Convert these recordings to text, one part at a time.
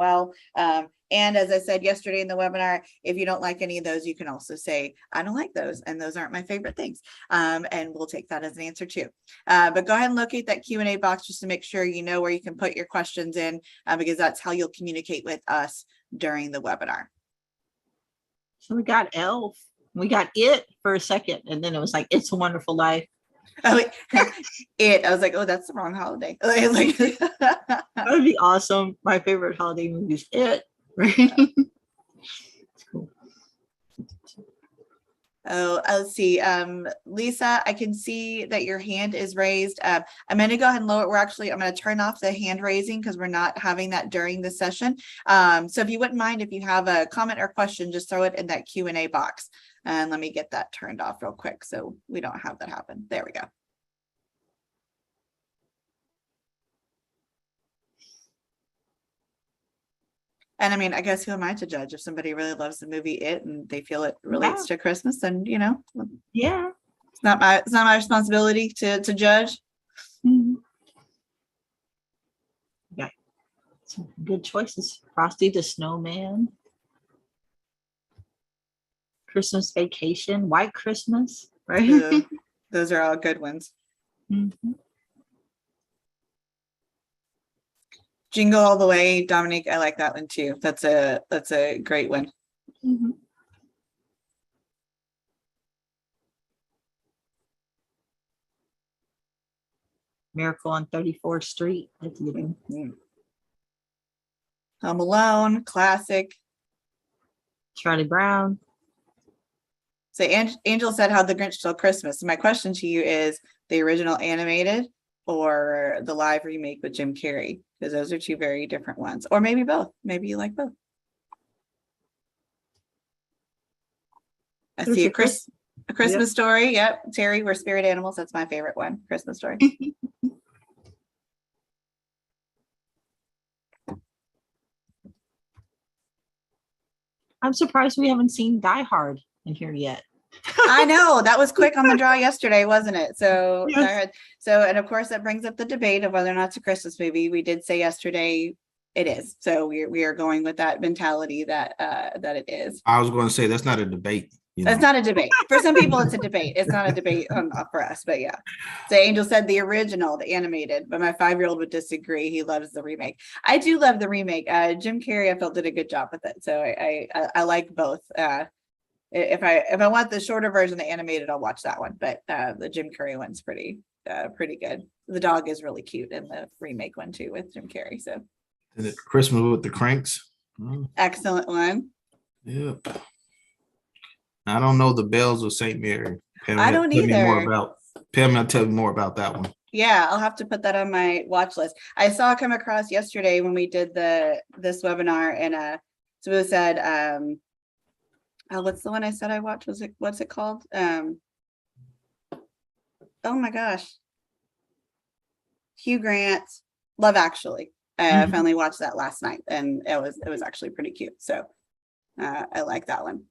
well. And as I said yesterday in the webinar, if you don't like any of those, you can also say, I don't like those, and those aren't my favorite things. And we'll take that as an answer too. But go ahead and locate that Q&A box just to make sure you know where you can put your questions in, because that's how you'll communicate with us during the webinar. So we got Elf. We got It for a second, and then it was like, It's a Wonderful Life. Oh, It. I was like, oh, that's the wrong holiday. Like, that would be awesome. My favorite holiday movie is It. Right? It's cool. Oh, let's see. Lisa, I can see that your hand is raised. I'm going to go ahead and lower it. I'm going to turn off the hand raising because we're not having that during the session. So if you wouldn't mind, if you have a comment or question, just throw it in that Q&A box. And let me get that turned off real quick so we don't have that happen. There we go. And I mean, I guess who am I to judge? If somebody really loves the movie It and they feel it relates to Christmas, then yeah, it's not my responsibility to judge. Mm-hmm. Yeah, some good choices. Frosty the Snowman, Christmas Vacation, White Christmas, right? Those are all good ones. Mm-hmm. Jingle All the Way, Dominique, I like that one too. That's a great one. Mm-hmm. Miracle on 34th Street. That's a good one. Mm-hmm. Home Alone, classic. Charlie Brown. So Angel said, How the Grinch Stole Christmas. So my question to you is the original animated or the live remake with Jim Carrey? Because those are two very different ones. Or maybe both. Maybe you like both. I see a Christmas Story. Yep. Terry, we're spirit animals. That's my favorite one. Christmas Story. I'm surprised we haven't seen Die Hard in here yet. I know, that was quick on the draw yesterday, wasn't it? So, yes. And of course that brings up the debate of whether or not it's a Christmas movie. We did say yesterday it is. So we are going with that mentality that it is. I was going to say that's not a debate. It's not a debate. For some people, it's a debate. It's not a debate for us, but yeah. So Angel said the original, the animated, but my 5-year-old would disagree. He loves the remake. I do love the remake. Jim Carrey, I felt did a good job with it. So I like both. If I want the shorter version, the animated, I'll watch that one. But the Jim Carrey one's pretty good. The dog is really cute in the remake one too with Jim Carrey. So Christmas with the Cranks. Excellent one. Yep. I don't know the Bells of St. Mary. I don't either. Pam, tell me more about that one. Yeah, I'll have to put that on my watch list. I saw it come across yesterday when we did this webinar, and so it said, what's the one I said I watched? What's it called? Oh my gosh. Hugh Grant, Love Actually. I finally watched that last night, and it was actually pretty cute. So I like that one.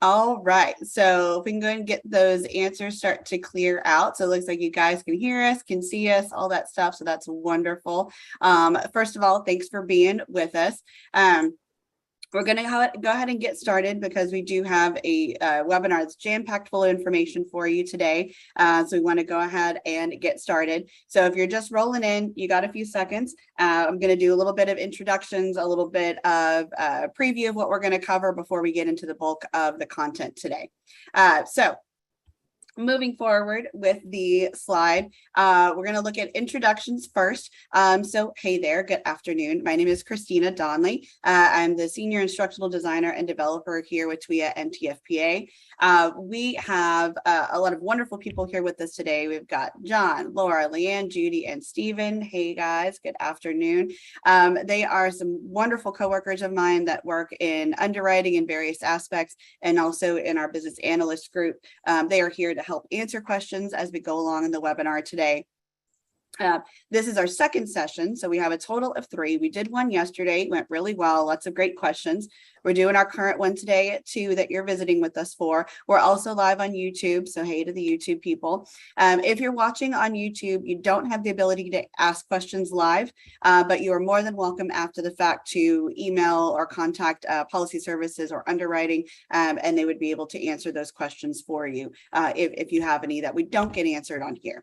All right, so if we can go and get those answers start to clear out. So it looks like you guys can hear us, can see us, all that stuff. So that's wonderful. First of all, thanks for being with us. We're going to go ahead and get started because we do have a webinar that's jam-packed full of information for you today. So we want to go ahead and get started. So if you're just rolling in, you got a few seconds. I'm going to do a little bit of introductions, a little bit of a preview of what we're going to cover before we get into the bulk of the content today. So moving forward with the slide, we're going to look at introductions first. So hey there, good afternoon. My name is Christina Donley. I'm the Senior Instructional Designer and Developer here with TWIA and TFPA. We have a lot of wonderful people here with us today. We've got John, Laura, Leanne, Judy, and Stephen. Hey guys, good afternoon. They are some wonderful coworkers of mine that work in underwriting in various aspects and also in our business analyst group. They are here to help answer questions as we go along in the webinar today. This is our second session, so we have a total of 3. We did one yesterday, it went really well, lots of great questions. We're doing our current one today at 2 that you're visiting with us for. We're also live on YouTube, so hey to the YouTube people. If you're watching on YouTube, you don't have the ability to ask questions live, but you are more than welcome after the fact to email or contact policy services or underwriting, and they would be able to answer those questions for you if you have any that we don't get answered on here.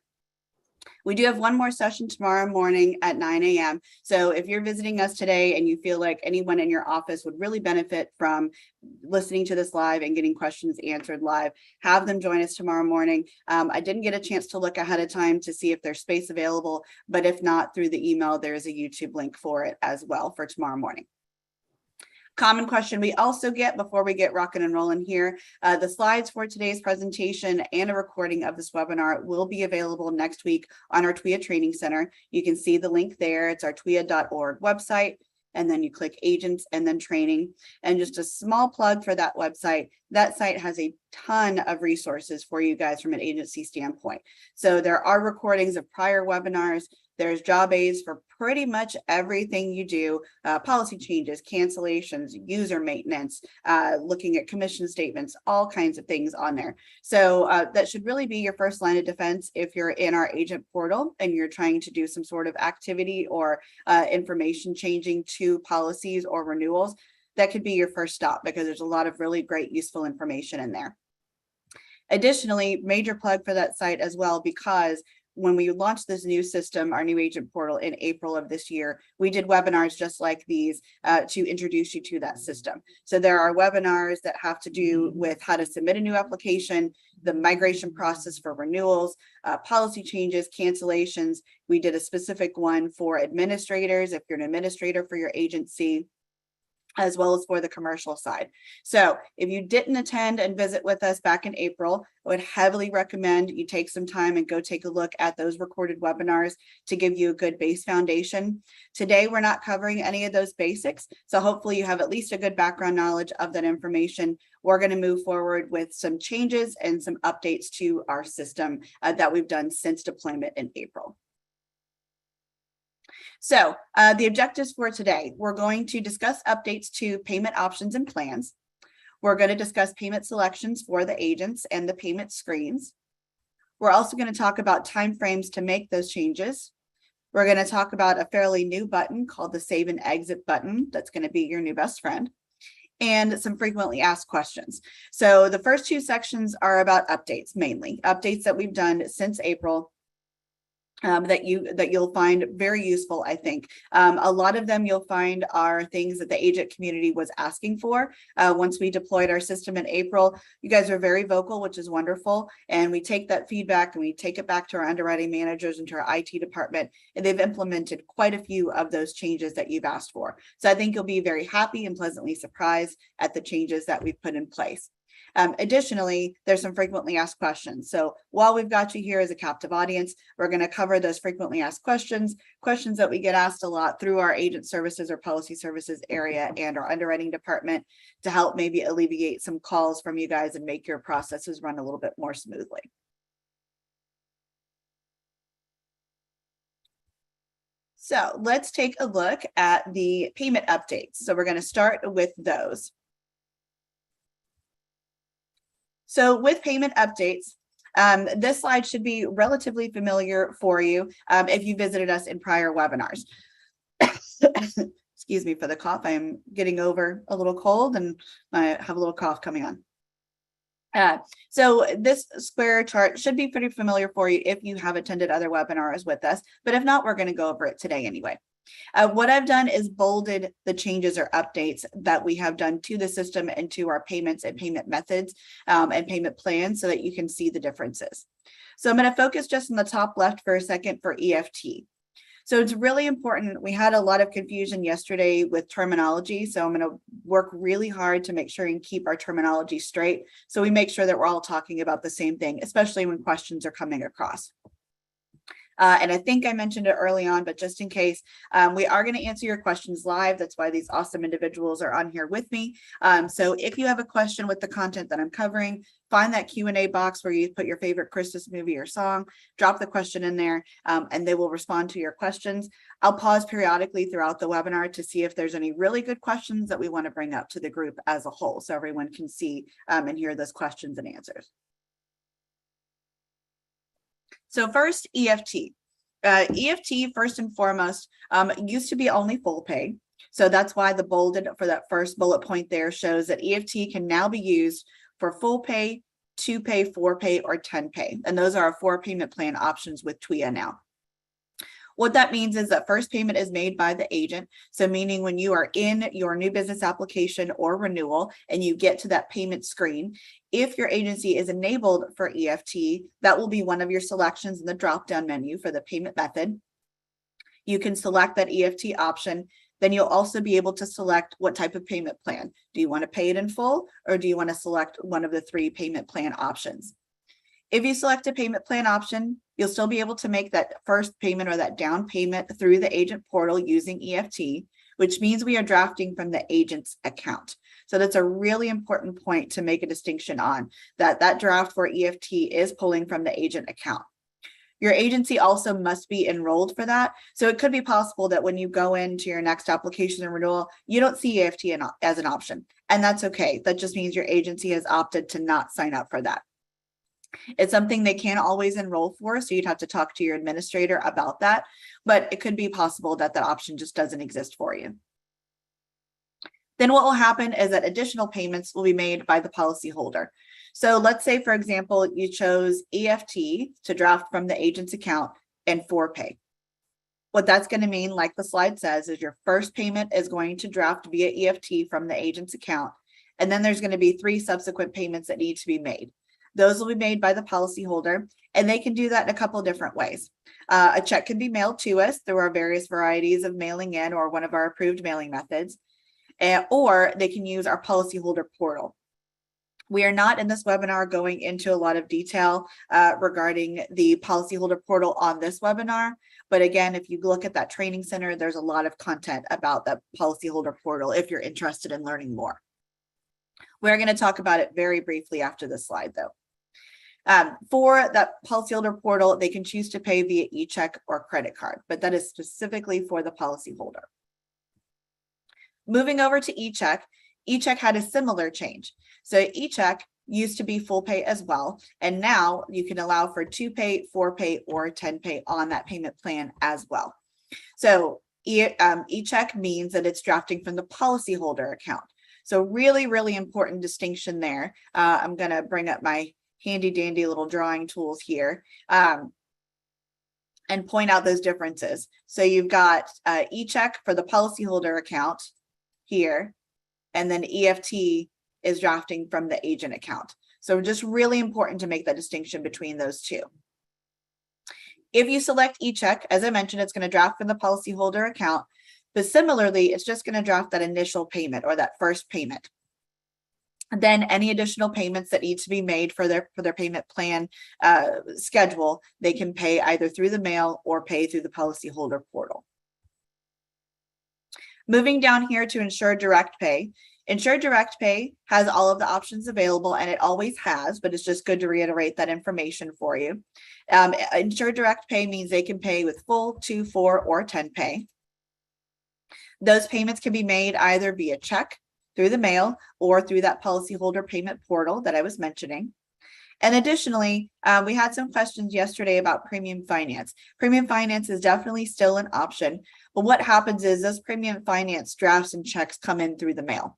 We do have one more session tomorrow morning at 9 a.m. So if you're visiting us today and you feel like anyone in your office would really benefit from listening to this live and getting questions answered live, have them join us tomorrow morning. I didn't get a chance to look ahead of time to see if there's space available, but if not, through the email, there is a YouTube link for it as well for tomorrow morning. Common question we also get before we get rocking and rolling here. The slides for today's presentation and a recording of this webinar will be available next week on our TWIA Training Center. You can see the link there. It's our TWIA.org website. And then you click agents and then training. And just a small plug for that website. That site has a ton of resources for you guys from an agency standpoint. So there are recordings of prior webinars. There's job aids for pretty much everything you do, policy changes, cancellations, user maintenance, looking at commission statements, all kinds of things on there. So that should really be your first line of defense if you're in our agent portal and you're trying to do some sort of activity or information changing to policies or renewals. That could be your first stop because there's a lot of really great, useful information in there. Additionally, major plug for that site as well, because when we launched this new system, our new agent portal in April of this year, we did webinars just like these to introduce you to that system. So there are webinars that have to do with how to submit a new application, the migration process for renewals, policy changes, cancellations. We did a specific one for administrators, if you're an administrator for your agency, as well as for the commercial side. So if you didn't attend and visit with us back in April, I would heavily recommend you take some time and go take a look at those recorded webinars to give you a good base foundation. Today, we're not covering any of those basics. So hopefully you have at least a good background knowledge of that information. We're going to move forward with some changes and some updates to our system that we've done since deployment in April. So the objectives for today, we're going to discuss updates to payment options and plans. We're going to discuss payment selections for the agents and the payment screens. We're also going to talk about timeframes to make those changes. We're going to talk about a fairly new button called the Save and Exit button. That's going to be your new best friend. And some frequently asked questions. So the first 2 sections are about updates, mainly updates that we've done since April. That you'll find very useful, I think. A lot of them you'll find are things that the agent community was asking for. Once we deployed our system in April, you guys are very vocal, which is wonderful. And we take that feedback and we take it back to our underwriting managers and to our IT department, and they've implemented quite a few of those changes that you've asked for. So I think you'll be very happy and pleasantly surprised at the changes that we've put in place. Additionally, there's some frequently asked questions. So while we've got you here as a captive audience, we're going to cover those frequently asked questions that we get asked a lot through our agent services or policy services area and our underwriting department to help maybe alleviate some calls from you guys and make your processes run a little bit more smoothly. So let's take a look at the payment updates. So we're going to start with those. So with payment updates, this slide should be relatively familiar for you if you visited us in prior webinars. Excuse me for the cough. I am getting over a little cold and I have a little cough coming on. So this square chart should be pretty familiar for you if you have attended other webinars with us, but if not, we're going to go over it today anyway. What I've done is bolded the changes or updates that we have done to the system and to our payments and payment methods and payment plans so that you can see the differences. So I'm going to focus just on the top left for a second for EFT. So it's really important. We had a lot of confusion yesterday with terminology. So I'm going to work really hard to make sure and keep our terminology straight. So we make sure that we're all talking about the same thing, especially when questions are coming across. And I think I mentioned it early on, but just in case, we are going to answer your questions live. That's why these awesome individuals are on here with me. So if you have a question with the content that I'm covering, find that Q&A box where you put your favorite Christmas movie or song, drop the question in there, and they will respond to your questions. I'll pause periodically throughout the webinar to see if there's any really good questions that we want to bring up to the group as a whole, so everyone can see and hear those questions and answers. So first, EFT. EFT, first and foremost, used to be only full pay. So that's why the bolded for that first bullet point there shows that EFT can now be used for full pay, 2 pay, 4 pay, or 10 pay. And those are our 4 payment plan options with TWIA now. What that means is that first payment is made by the agent. So meaning when you are in your new business application or renewal and you get to that payment screen, if your agency is enabled for EFT, that will be one of your selections in the drop-down menu for the payment method. You can select that EFT option. Then you'll also be able to select what type of payment plan. Do you want to pay it in full, or do you want to select one of the 3 payment plan options? If you select a payment plan option, you'll still be able to make that first payment or that down payment through the agent portal using EFT, which means we are drafting from the agent's account. So that's a really important point to make a distinction on, that that draft for EFT is pulling from the agent account. Your agency also must be enrolled for that. So it could be possible that when you go into your next application and renewal, you don't see EFT as an option, and that's okay. That just means your agency has opted to not sign up for that. It's something they can't always enroll for, so you'd have to talk to your administrator about that, but it could be possible that that option just doesn't exist for you. Then what will happen is that additional payments will be made by the policyholder. So let's say, for example, you chose EFT to draft from the agent's account and 4 pay. What that's going to mean, like the slide says, is your first payment is going to draft via EFT from the agent's account, and then there's going to be 3 subsequent payments that need to be made. Those will be made by the policyholder, and they can do that in a couple of different ways. A check can be mailed to us through our various varieties of mailing in or one of our approved mailing methods, or they can use our policyholder portal. We are not in this webinar going into a lot of detail regarding the policyholder portal on this webinar. But again, if you look at that training center, there's a lot of content about the policyholder portal if you're interested in learning more. We're going to talk about it very briefly after this slide, though. For that policyholder portal, they can choose to pay via e-check or credit card, but that is specifically for the policyholder. Moving over to e-check, e-check had a similar change. So e-check used to be full pay as well, and now you can allow for 2 pay, 4 pay, or 10 pay on that payment plan as well. So e-check means that it's drafting from the policyholder account. So really, really important distinction there. I'm going to bring up my handy dandy little drawing tools here and point out those differences. So you've got e-check for the policyholder account here, and then EFT is drafting from the agent account. So just really important to make that distinction between those two. If you select e-check, as I mentioned, it's going to draft from the policyholder account, but similarly, it's just going to draft that initial payment or that first payment. Then any additional payments that need to be made for their payment plan schedule, they can pay either through the mail or pay through the policyholder portal. Moving down here to Insured Direct Pay. Insured Direct Pay has all of the options available, and it always has, but it's just good to reiterate that information for you. Insured Direct Pay means they can pay with full, 2, 4, or 10 pay. Those payments can be made either via check, through the mail, or through that policyholder payment portal that I was mentioning. And additionally, we had some questions yesterday about premium finance. Premium finance is definitely still an option, but what happens is those premium finance drafts and checks come in through the mail.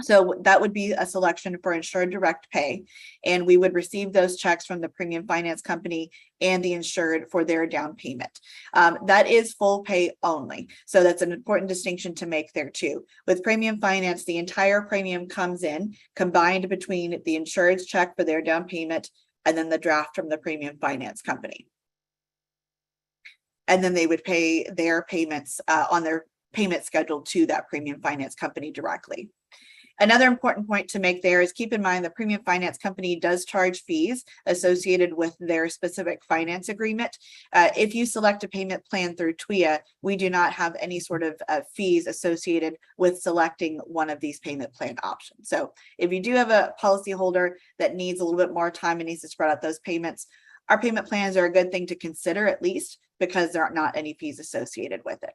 So that would be a selection for Insured Direct Pay, and we would receive those checks from the premium finance company and the insured for their down payment. That is full pay only. So that's an important distinction to make there too. With premium finance, the entire premium comes in combined between the insured's check for their down payment and then the draft from the premium finance company. And then they would pay their payments on their payment schedule to that premium finance company directly. Another important point to make there is keep in mind the premium finance company does charge fees associated with their specific finance agreement. If you select a payment plan through TWIA, we do not have any sort of fees associated with selecting one of these payment plan options. So if you do have a policyholder that needs a little bit more time and needs to spread out those payments, our payment plans are a good thing to consider, at least because there are not any fees associated with it.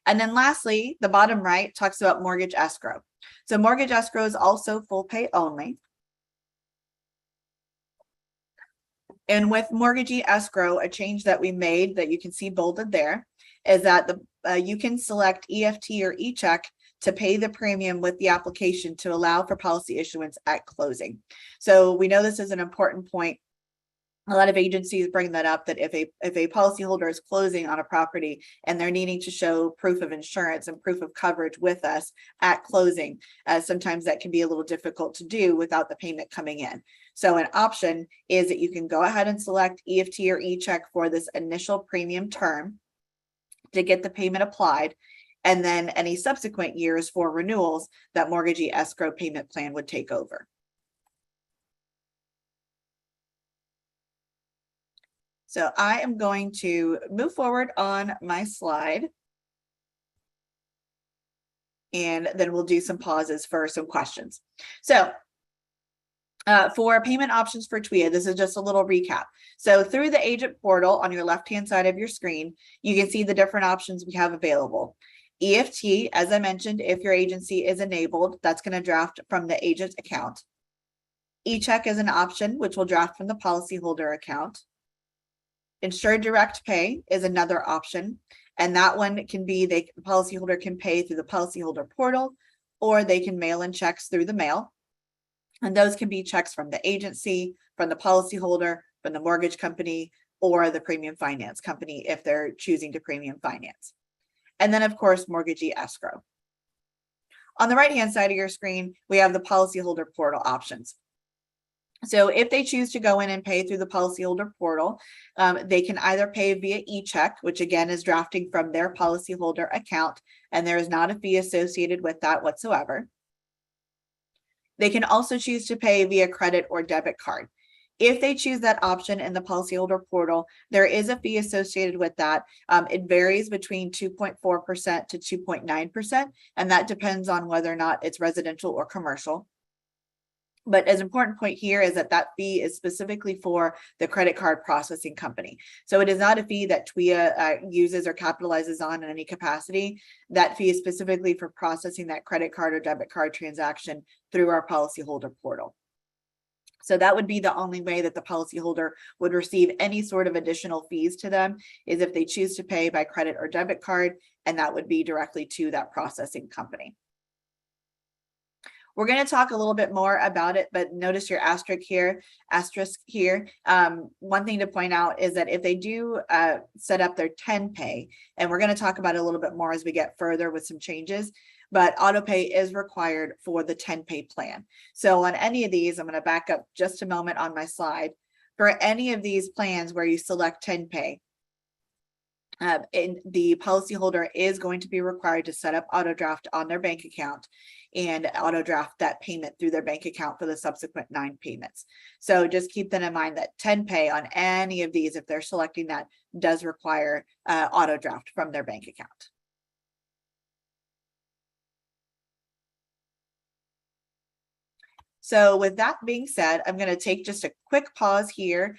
And then lastly, the bottom right talks about mortgage escrow. So mortgage escrow is also full pay only. And with mortgagee escrow, a change that we made that you can see bolded there is that you can select EFT or e-check to pay the premium with the application to allow for policy issuance at closing. So we know this is an important point. A lot of agencies bring that up, that if a policyholder is closing on a property and they're needing to show proof of insurance and proof of coverage with us at closing, sometimes that can be a little difficult to do without the payment coming in. So an option is that you can go ahead and select EFT or e-check for this initial premium term to get the payment applied, and then any subsequent years for renewals, that mortgagee escrow payment plan would take over. So I am going to move forward on my slide, and then we'll do some pauses for some questions. So for payment options for TWIA, this is just a little recap. So through the agent portal on your left-hand side of your screen, you can see the different options we have available. EFT, as I mentioned, if your agency is enabled, that's going to draft from the agent account. E-check is an option, which will draft from the policyholder account. Insured direct pay is another option, and that one can be the policyholder can pay through the policyholder portal, or they can mail in checks through the mail. And those can be checks from the agency, from the policyholder, from the mortgage company, or the premium finance company if they're choosing to premium finance. And then, of course, mortgagee escrow. On the right-hand side of your screen, we have the policyholder portal options. So if they choose to go in and pay through the policyholder portal, they can either pay via e-check, which again is drafting from their policyholder account, and there is not a fee associated with that whatsoever. They can also choose to pay via credit or debit card. If they choose that option in the policyholder portal, there is a fee associated with that. It varies between 2.4% to 2.9%, and that depends on whether or not it's residential or commercial. But as important point here is that that fee is specifically for the credit card processing company. So it is not a fee that TWIA uses or capitalizes on in any capacity. That fee is specifically for processing that credit card or debit card transaction through our policyholder portal. So that would be the only way that the policyholder would receive any sort of additional fees to them, is if they choose to pay by credit or debit card, and that would be directly to that processing company. We're going to talk a little bit more about it, but notice your asterisk here. One thing to point out is that if they do set up their 10 pay, and we're going to talk about it a little bit more as we get further with some changes, but auto pay is required for the 10 pay plan. So on any of these, I'm going to back up just a moment on my slide. For any of these plans where you select 10 pay, and the policyholder is going to be required to set up auto draft on their bank account and auto draft that payment through their bank account for the subsequent 9 payments. So just keep that in mind, that 10 pay on any of these, if they're selecting that, does require auto draft from their bank account. So with that being said, I'm going to take just a quick pause here,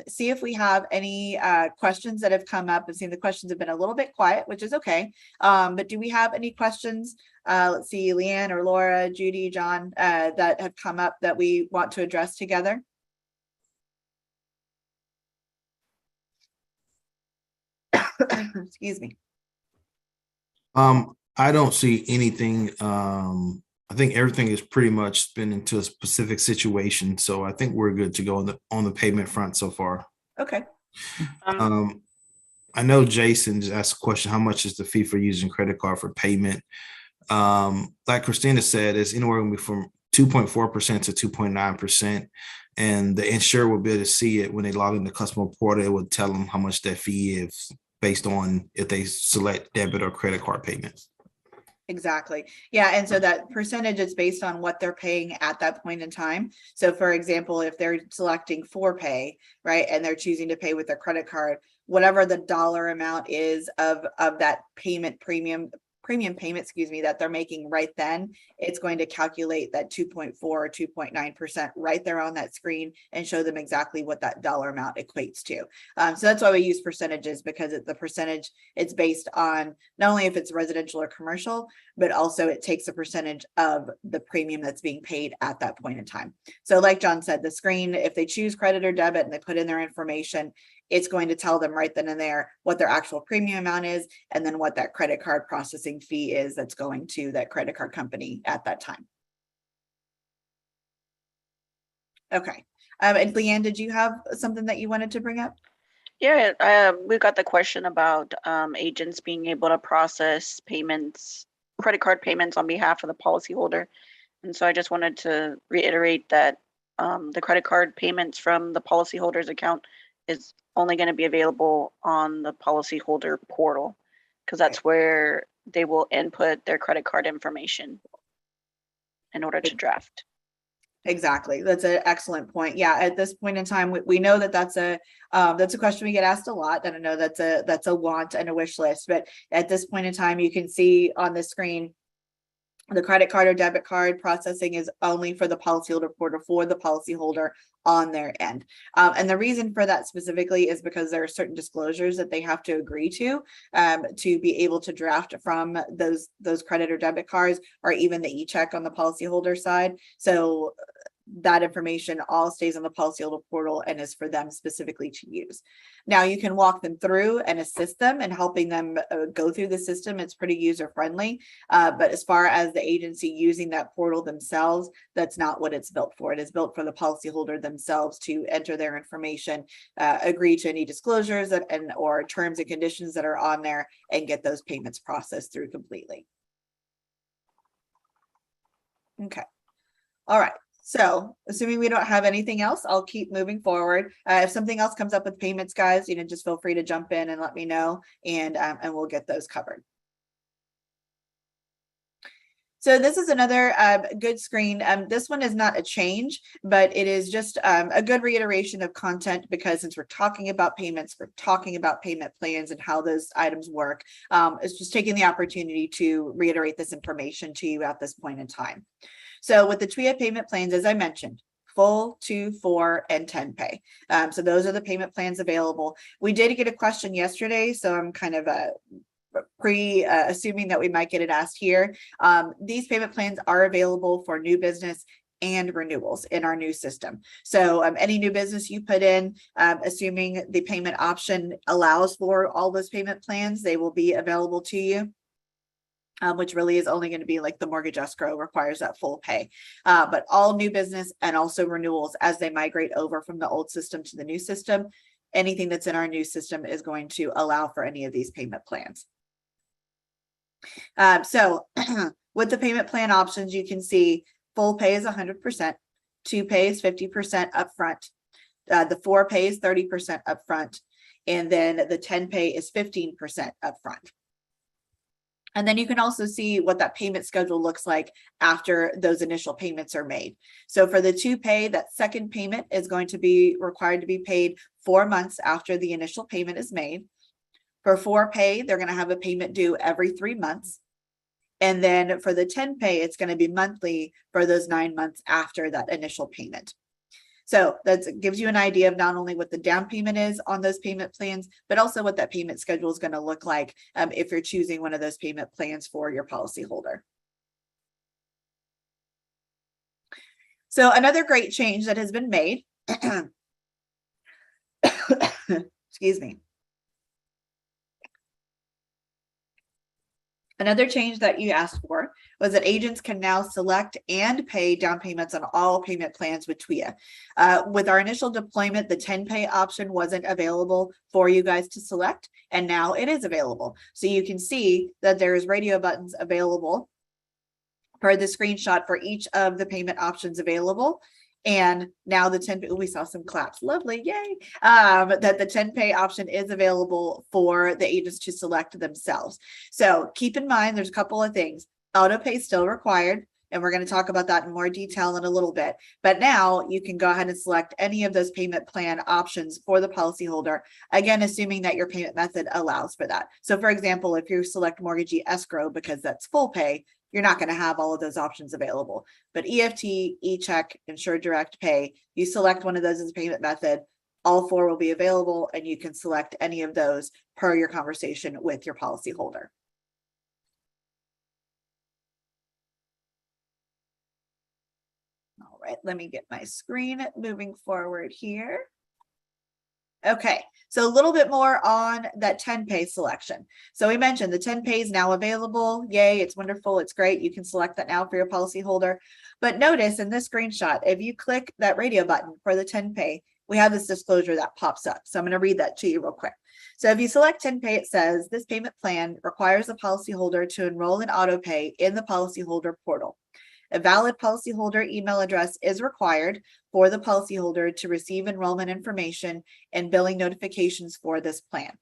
see if we have any questions that have come up. I've seen the questions have been a little bit quiet, which is okay. But do we have any questions? Let's see, Leanne or Laura, Judy, John, that have come up that we want to address together? Excuse me. I don't see anything. I think everything is pretty much spin into a specific situation. So I think we're good to go on the payment front so far. Okay. I know Jason just asked a question, how much is the fee for using credit card for payment? Like Christina said, it's anywhere from 2.4% to 2.9%. And the insurer will be able to see it when they log in the customer portal. It would tell them how much that fee is based on if they select debit or credit card payments. Exactly. Yeah. And so that percentage is based on what they're paying at that point in time. So for example, if they're selecting for pay, right, and they're choosing to pay with their credit card, whatever the dollar amount is of that premium payment, excuse me, that they're making right then, it's going to calculate that 2.4 or 2.9% right there on that screen and show them exactly what that dollar amount equates to. So that's why we use percentages, because the percentage, it's based on not only if it's residential or commercial, but also it takes a percentage of the premium that's being paid at that point in time. So like John said, the screen, if they choose credit or debit and they put in their information, it's going to tell them right then and there what their actual premium amount is, and then what that credit card processing fee is that's going to that credit card company at that time. Okay. And Leanne, did you have something that you wanted to bring up? Yeah, we got the question about agents being able to process payments, credit card payments on behalf of the policyholder. And so I just wanted to reiterate that the credit card payments from the policyholder's account is only going to be available on the policyholder portal, because that's where they will input their credit card information in order to draft. Exactly. That's an excellent point. Yeah. At this point in time, we know that that's a question we get asked a lot. And I know that's a want and a wish list, but at this point in time, you can see on the screen, the credit card or debit card processing is only for the policyholder portal for the policyholder on their end. And the reason for that specifically is because there are certain disclosures that they have to agree to be able to draft from those credit or debit cards, or even the e-check on the policyholder side. So that information all stays on the policyholder portal and is for them specifically to use. Now you can walk them through and assist them in helping them go through the system. It's pretty user friendly, but as far as the agency using that portal themselves, that's not what it's built for. It is built for the policyholder themselves to enter their information, agree to any disclosures or terms and conditions that are on there, and get those payments processed through completely. Okay. All right. So assuming we don't have anything else, I'll keep moving forward. If something else comes up with payments, guys, just feel free to jump in and let me know, and we'll get those covered. So this is another good screen. This one is not a change, but it is just a good reiteration of content, because since we're talking about payments, we're talking about payment plans and how those items work. It's just taking the opportunity to reiterate this information to you at this point in time. So with the TWIA payment plans, as I mentioned, full, 2, 4, and 10 pay. So those are the payment plans available. We did get a question yesterday, so I'm kind of assuming that we might get it asked here. These payment plans are available for new business and renewals in our new system. So any new business you put in, assuming the payment option allows for all those payment plans, they will be available to you. Which really is only going to be like the mortgage escrow requires that full pay. But all new business and also renewals, as they migrate over from the old system to the new system, anything that's in our new system is going to allow for any of these payment plans. So with the payment plan options, you can see full pay is 100%, 2 pay is 50% upfront, the 4 pay is 30% upfront, and then the 10 pay is 15% upfront. And then you can also see what that payment schedule looks like after those initial payments are made. So for the 2 pay, that second payment is going to be required to be paid 4 months after the initial payment is made. For 4 pay, they're going to have a payment due every 3 months. And then for the 10 pay, it's going to be monthly for those 9 months after that initial payment. So that gives you an idea of not only what the down payment is on those payment plans, but also what that payment schedule is going to look like if you're choosing one of those payment plans for your policyholder. So another great change that has been made, excuse me. Another change that you asked for was that agents can now select and pay down payments on all payment plans with TWIA. With our initial deployment, the 10 pay option wasn't available for you guys to select, and now it is available. So you can see that there's radio buttons available per the screenshot for each of the payment options available. And now the 10 pay, we saw some claps, lovely, yay, that the 10 pay option is available for the agents to select themselves. So keep in mind, there's a couple of things. Auto pay is still required, and we're going to talk about that in more detail in a little bit. But now you can go ahead and select any of those payment plan options for the policyholder, again, assuming that your payment method allows for that. So for example, if you select mortgagee escrow because that's full pay, you're not going to have all of those options available. But EFT, e-check, insured direct pay, you select one of those as a payment method, all four will be available, and you can select any of those per your conversation with your policyholder. All right, let me get my screen moving forward here. Okay, so a little bit more on that 10 pay selection. So we mentioned the 10 pay is now available. Yay, it's wonderful, it's great. You can select that now for your policyholder. But notice in this screenshot, if you click that radio button for the 10 pay, we have this disclosure that pops up. So I'm going to read that to you real quick. So if you select 10 pay, it says this payment plan requires the policyholder to enroll in auto pay in the policyholder portal. A valid policyholder email address is required for the policyholder to receive enrollment information and billing notifications for this plan.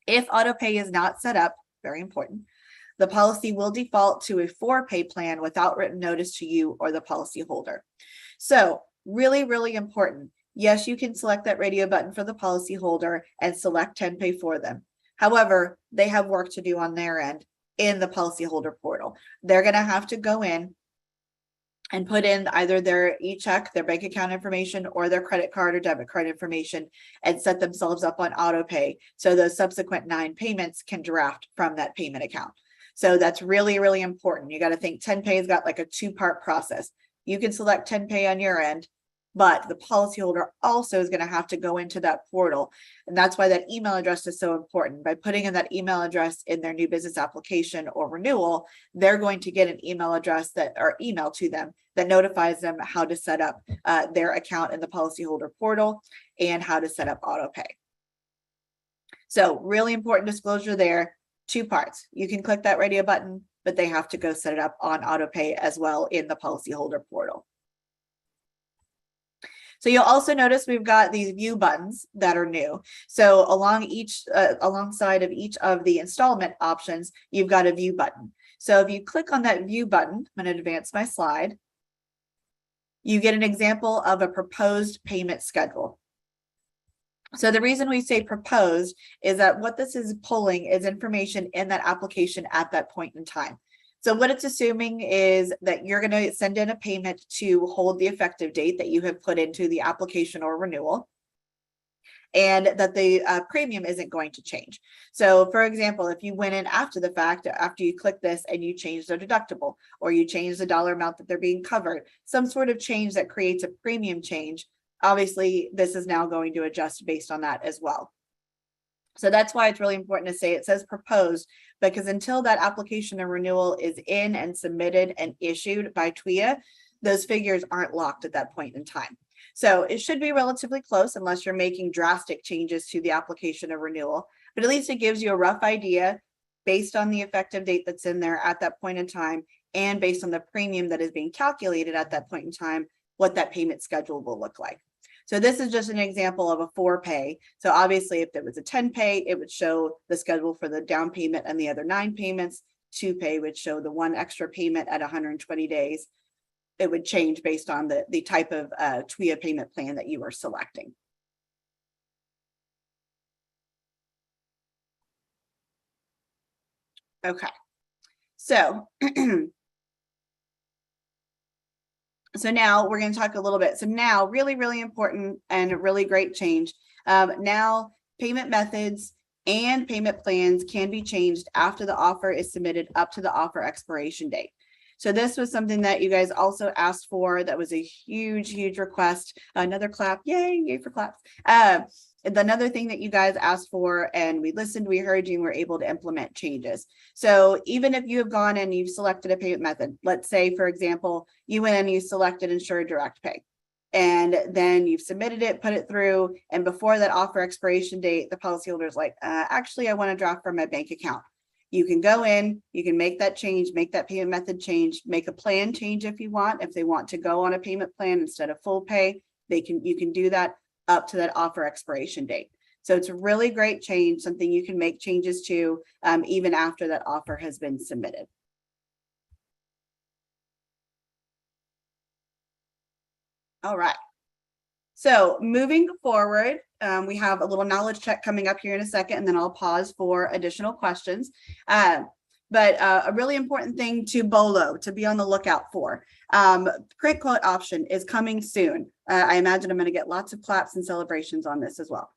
If auto pay is not set up, very important, the policy will default to a 4-pay plan without written notice to you or the policyholder. So really, really important. Yes, you can select that radio button for the policyholder and select 10 pay for them. However, they have work to do on their end in the policyholder portal. They're going to have to go in and put in either their e-check, their bank account information, or their credit card or debit card information and set themselves up on auto pay. So those subsequent 9 payments can draft from that payment account. So that's really, really important. You got to think 10 pay has got like a 2-part process. You can select 10 pay on your end, but the policyholder also is going to have to go into that portal. And that's why that email address is so important. By putting in that email address in their new business application or renewal, they're going to get an email address that or email to them that notifies them how to set up their account in the policyholder portal and how to set up auto pay. So really important disclosure there. 2 parts. You can click that radio button, but they have to go set it up on auto pay as well in the policyholder portal. So you'll also notice we've got these view buttons that are new. So alongside of each of the installment options, you've got a view button. So if you click on that view button, I'm going to advance my slide. You get an example of a proposed payment schedule. So the reason we say proposed is that what this is pulling is information in that application at that point in time. So what it's assuming is that you're going to send in a payment to hold the effective date that you have put into the application or renewal, and that the premium isn't going to change. So for example, if you went in after the fact, after you click this and you change their deductible, or you change the dollar amount that they're being covered, some sort of change that creates a premium change, obviously this is now going to adjust based on that as well. So that's why it's really important to say it says proposed, because until that application or renewal is in and submitted and issued by TWIA, those figures aren't locked at that point in time. So it should be relatively close unless you're making drastic changes to the application or renewal, but at least it gives you a rough idea based on the effective date that's in there at that point in time, and based on the premium that is being calculated at that point in time, what that payment schedule will look like. So this is just an example of a 4-pay. So obviously if it was a 10 pay, it would show the schedule for the down payment and the other 9 payments. 2-pay would show the 1 extra payment at 120 days. It would change based on the type of TWIA payment plan that you are selecting. Okay, so so now we're going to talk a little bit. So now really, really important and a really great change. Now payment methods and payment plans can be changed after the offer is submitted up to the offer expiration date. So this was something that you guys also asked for. That was a huge, huge request. Another clap. Yay, yay for claps. Another thing that you guys asked for, and we listened, we heard you, and we're able to implement changes. So even if you have gone and you've selected a payment method, let's say, for example, you went and you selected insured direct pay, and then you've submitted it, put it through, and before that offer expiration date, the policyholder is like, actually, I want to draft from my bank account. You can go in, you can make that change, make that payment method change, make a plan change if you want. If they want to go on a payment plan instead of full pay, you can do that up to that offer expiration date. So it's a really great change, something you can make changes to even after that offer has been submitted. All right. So moving forward, we have a little knowledge check coming up here in a second, and then I'll pause for additional questions. But a really important thing to BOLO to be on the lookout for. Print quote option is coming soon. I imagine I'm going to get lots of claps and celebrations on this as well.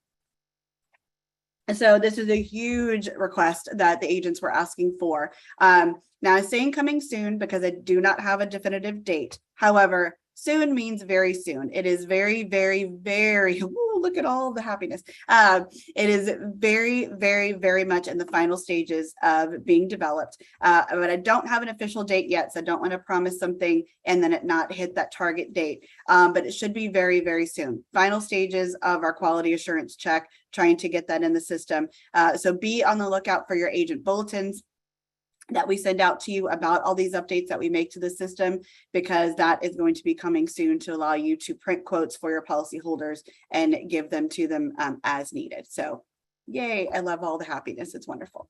And so this is a huge request that the agents were asking for. Now I'm saying coming soon because I do not have a definitive date. However, soon means very soon. It is very, very, very, ooh, look at all the happiness. It is very, very, very much in the final stages of being developed. But I don't have an official date yet, so I don't want to promise something and then it not hit that target date. But it should be very, very soon. Final stages of our quality assurance check, trying to get that in the system. So be on the lookout for your agent bulletins that we send out to you about all these updates that we make to the system, because that is going to be coming soon to allow you to print quotes for your policyholders and give them to them as needed. So yay, I love all the happiness. It's wonderful.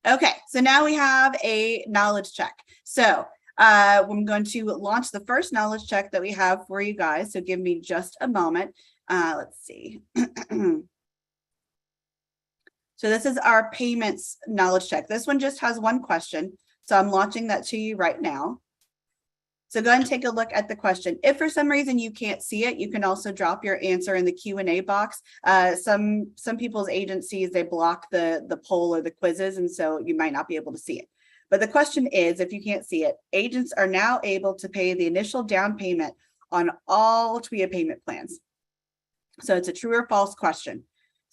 Okay, so now we have a knowledge check. So I'm going to launch the first knowledge check that we have for you guys. So give me just a moment. Let's see. So this is our payments knowledge check. This one just has one question. So I'm launching that to you right now. So go ahead and take a look at the question. If for some reason you can't see it, you can also drop your answer in the Q&A box. Some people's agencies, they block the poll or the quizzes, and so you might not be able to see it. But the question is, if you can't see it, agents are now able to pay the initial down payment on all TWIA payment plans. So it's a true or false question.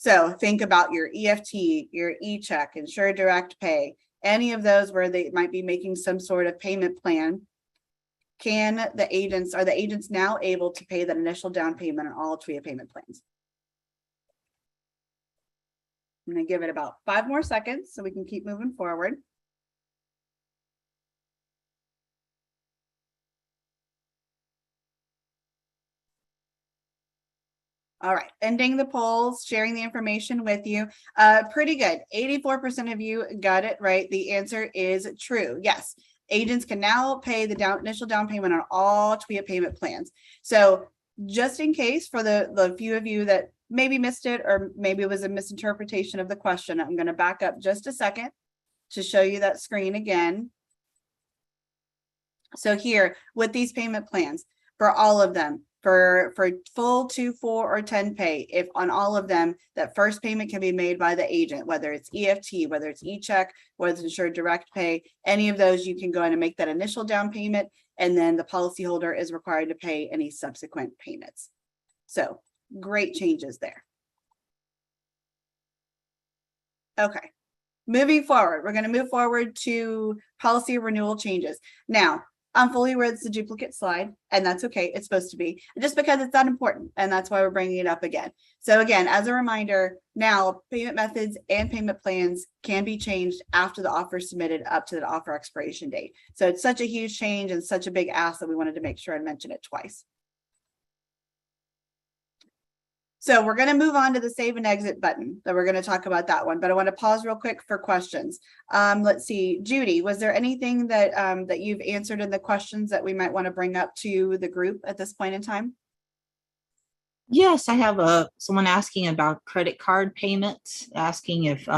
So think about your EFT, your e-check, Insure Direct Pay, any of those where they might be making some sort of payment plan. Are the agents now able to pay that initial down payment on all TWIA payment plans? I'm going to give it about 5 more seconds so we can keep moving forward. All right, ending the polls, sharing the information with you. Pretty good. 84% of you got it right. The answer is true. Yes, agents can now pay the initial down payment on all TWIA payment plans. So just in case for the few of you that maybe missed it, or maybe it was a misinterpretation of the question, I'm going to back up just a second to show you that screen again. So here with these payment plans, for all of them, for full 2, 4, or 10 pay, if on all of them, that first payment can be made by the agent, whether it's EFT, whether it's e-check, whether it's Insured Direct Pay, any of those, you can go in and make that initial down payment, and then the policyholder is required to pay any subsequent payments. So great changes there. Okay, moving forward, we're going to move forward to policy renewal changes. Now, I'm fully aware it's a duplicate slide, and that's okay. It's supposed to be, just because it's that important, and that's why we're bringing it up again. So again, as a reminder, now payment methods and payment plans can be changed after the offer is submitted up to the offer expiration date. So it's such a huge change and such a big ask that we wanted to make sure and mention it twice. So we're going to move on to the save and exit button. So we're going to talk about that one, but I want to pause real quick for questions. Let's see, Judy, was there anything that that you've answered in the questions that we might want to bring up to the group at this point in time? Yes, I have someone asking about credit card payments, asking if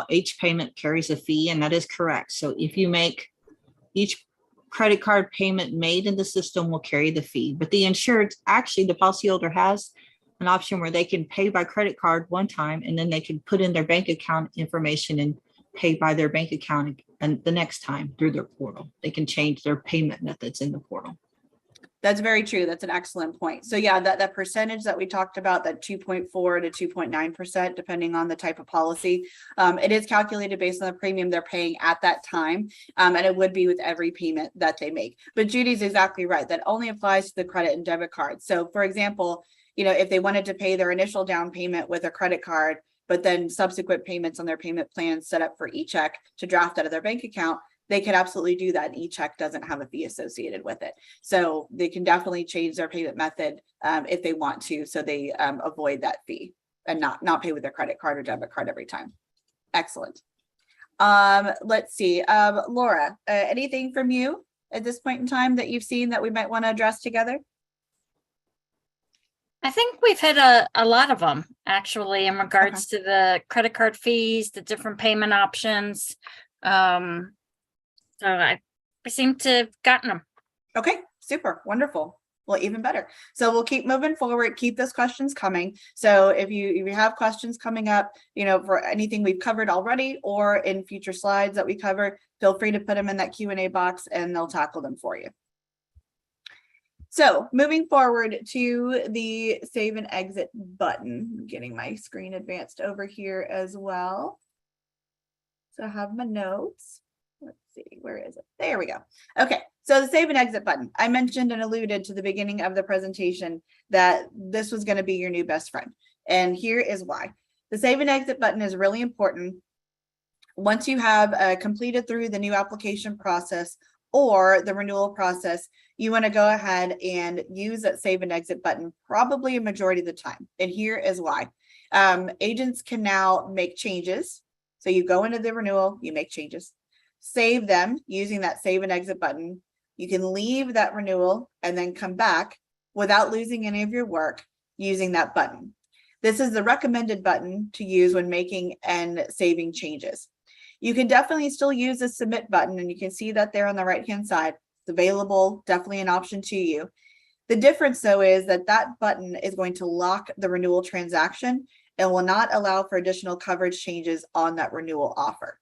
each payment carries a fee, and that is correct. So if you make each credit card payment made in the system will carry the fee, but the insured, actually the policyholder has an option where they can pay by credit card one time, and then they can put in their bank account information and pay by their bank account, and the next time through their portal. They can change their payment methods in the portal. That's very true. That's an excellent point. So yeah, that percentage that we talked about, that 2.4 to 2.9%, depending on the type of policy, it is calculated based on the premium they're paying at that time. And it would be with every payment that they make. But Judy's exactly right. That only applies to the credit and debit card. So for example, you know, if they wanted to pay their initial down payment with a credit card, but then subsequent payments on their payment plan set up for e-check to draft out of their bank account, they can absolutely do that. E-check doesn't have a fee associated with it. So they can definitely change their payment method if they want to, so they avoid that fee and not pay with their credit card or debit card every time. Excellent. Let's see, Laura, anything from you at this point in time that you've seen that we might want to address together? I think we've hit a lot of them actually in regards to the credit card fees, the different payment options. So we seem to have gotten them. Okay, super, wonderful. Well, even better. So we'll keep moving forward, keep those questions coming. So if you have questions coming up, for anything we've covered already or in future slides that we cover, feel free to put them in that Q&A box and they'll tackle them for you. So moving forward to the save and exit button, I'm getting my screen advanced over here as well. So I have my notes. Let's see, where is it? There we go. Okay, so the save and exit button. I mentioned and alluded to the beginning of the presentation that this was going to be your new best friend. And here is why. The save and exit button is really important. Once you have completed through the new application process or the renewal process, you want to go ahead and use that save and exit button probably a majority of the time. And here is why. Agents can now make changes. So you go into the renewal, you make changes, save them using that save and exit button. You can leave that renewal and then come back without losing any of your work using that button. This is the recommended button to use when making and saving changes. You can definitely still use the submit button, and you can see that there on the right-hand side. It's available, definitely an option to you. The difference though is that that button is going to lock the renewal transaction and will not allow for additional coverage changes on that renewal offer.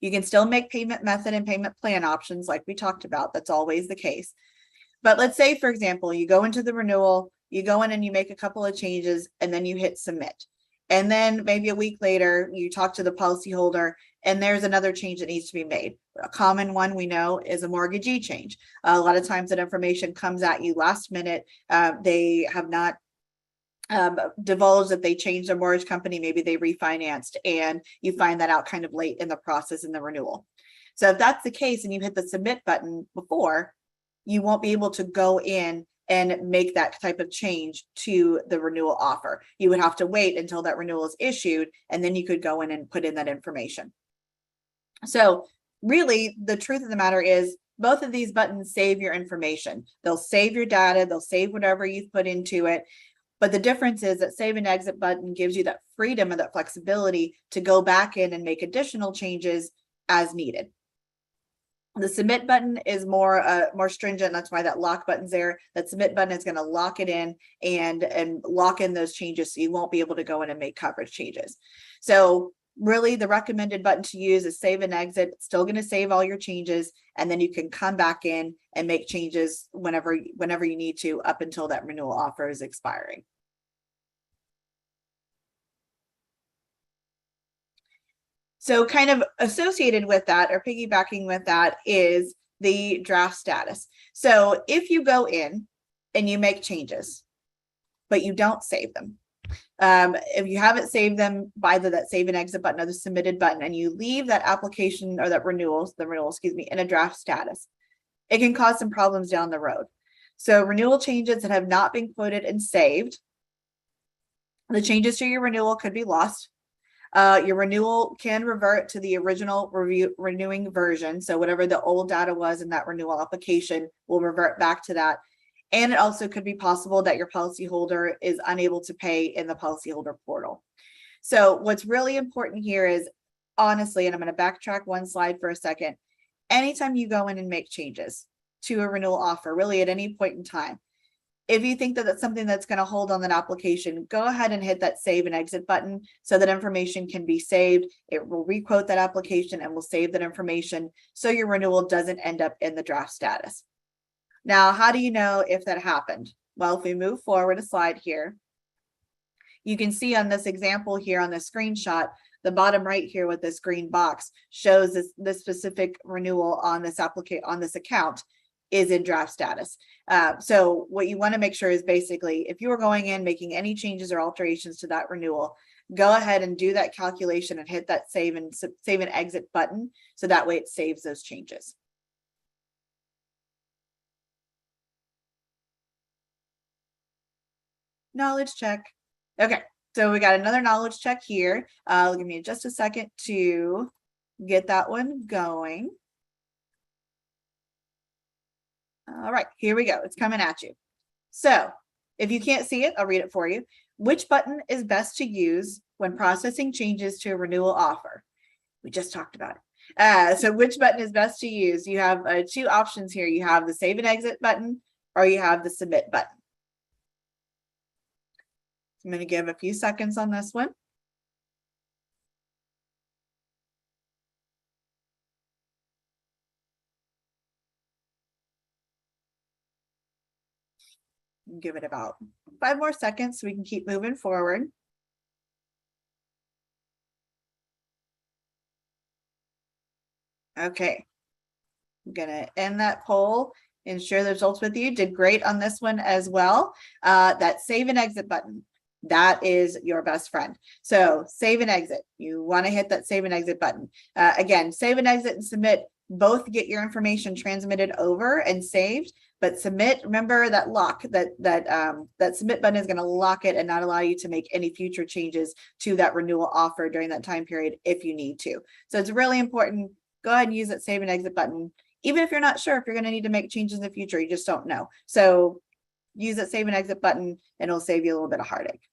You can still make payment method and payment plan options like we talked about. That's always the case. But let's say, for example, you go into the renewal, you go in and you make a couple of changes and then you hit submit. And then maybe a week later, you talk to the policyholder and there's another change that needs to be made. A common one we know is a mortgagee change. A lot of times that information comes at you last minute. They have not divulged that they changed their mortgage company, maybe they refinanced, and you find that out kind of late in the process in the renewal. So if that's the case and you hit the submit button before, you won't be able to go in and make that type of change to the renewal offer. You would have to wait until that renewal is issued, and then you could go in and put in that information. So really, the truth of the matter is both of these buttons save your information. They'll save your data, they'll save whatever you've put into it. But the difference is that save and exit button gives you that freedom and that flexibility to go back in and make additional changes as needed. The submit button is more stringent. That's why that lock button's there. That submit button is going to lock it in and lock in those changes, so you won't be able to go in and make coverage changes. So really, the recommended button to use is save and exit. It's still going to save all your changes, and then you can come back in and make changes whenever you need to, up until that renewal offer is expiring. So kind of associated with that, or piggybacking with that, is the draft status. So if you go in and you make changes, but you don't save them, if you haven't saved them by that save and exit button or the submitted button, and you leave that application or that renewal, in a draft status, it can cause some problems down the road. So renewal changes that have not been quoted and saved, the changes to your renewal could be lost. Your renewal can revert to the original renewing version. So whatever the old data was in that renewal application will revert back to that. And it also could be possible that your policyholder is unable to pay in the policyholder portal. So what's really important here is, honestly, and I'm going to backtrack one slide for a second, anytime you go in and make changes to a renewal offer, really at any point in time, if you think that that's something that's going to hold on that application, go ahead and hit that save and exit button so that information can be saved. It will requote that application and will save that information so your renewal doesn't end up in the draft status. Now, how do you know if that happened? Well, if we move forward a slide here, you can see on this example here on the screenshot, the bottom right here with this green box shows this specific renewal on this account is in draft status. So what you want to make sure is basically, if you are going in making any changes or alterations to that renewal, go ahead and do that calculation and hit that save and exit button, so that way it saves those changes. Knowledge check. Okay, so we got another knowledge check here. Give me just a second to get that one going. All right, here we go. It's coming at you. So if you can't see it, I'll read it for you. Which button is best to use when processing changes to a renewal offer? We just talked about it. So which button is best to use? You have two options here. You have the save and exit button, or you have the submit button. I'm going to give a few seconds on this one. Give it about 5 more seconds so we can keep moving forward. Okay. I'm gonna end that poll and share the results with you. Did great on this one as well. That save and exit button, that is your best friend. So save and exit, you want to hit that save and exit button. Again, save and exit and submit both get your information transmitted over and saved, but submit, remember that lock, that submit button is going to lock it and not allow you to make any future changes to that renewal offer during that time period if you need to. So it's really important. Go ahead and use that save and exit button. Even if you're not sure if you're going to need to make changes in the future, you just don't know. So use that save and exit button and it'll save you a little bit of heartache.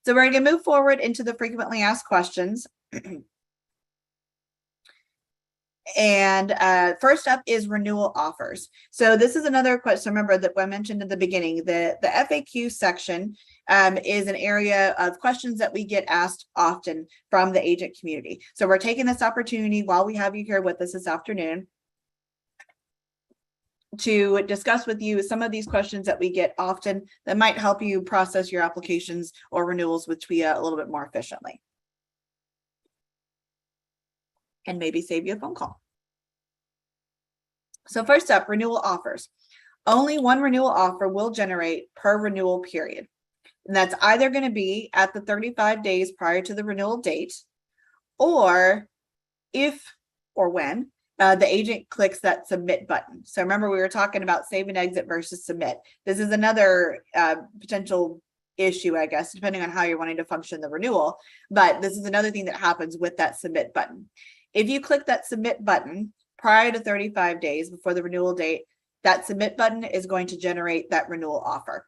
So we're going to move forward into the frequently asked questions. And first up is renewal offers. So this is another question. Remember that I mentioned at the beginning, the FAQ section is an area of questions that we get asked often from the agent community. So we're taking this opportunity while we have you here with us this afternoon to discuss with you some of these questions that we get often that might help you process your applications or renewals with TWIA a little bit more efficiently. And maybe save you a phone call. So first up, renewal offers. Only one renewal offer will generate per renewal period. And that's either going to be at the 35 days prior to the renewal date, or if or when the agent clicks that submit button. So remember, we were talking about save and exit versus submit. This is another potential issue, I guess, depending on how you're wanting to function the renewal. But this is another thing that happens with that submit button. If you click that submit button prior to 35 days before the renewal date, that submit button is going to generate that renewal offer.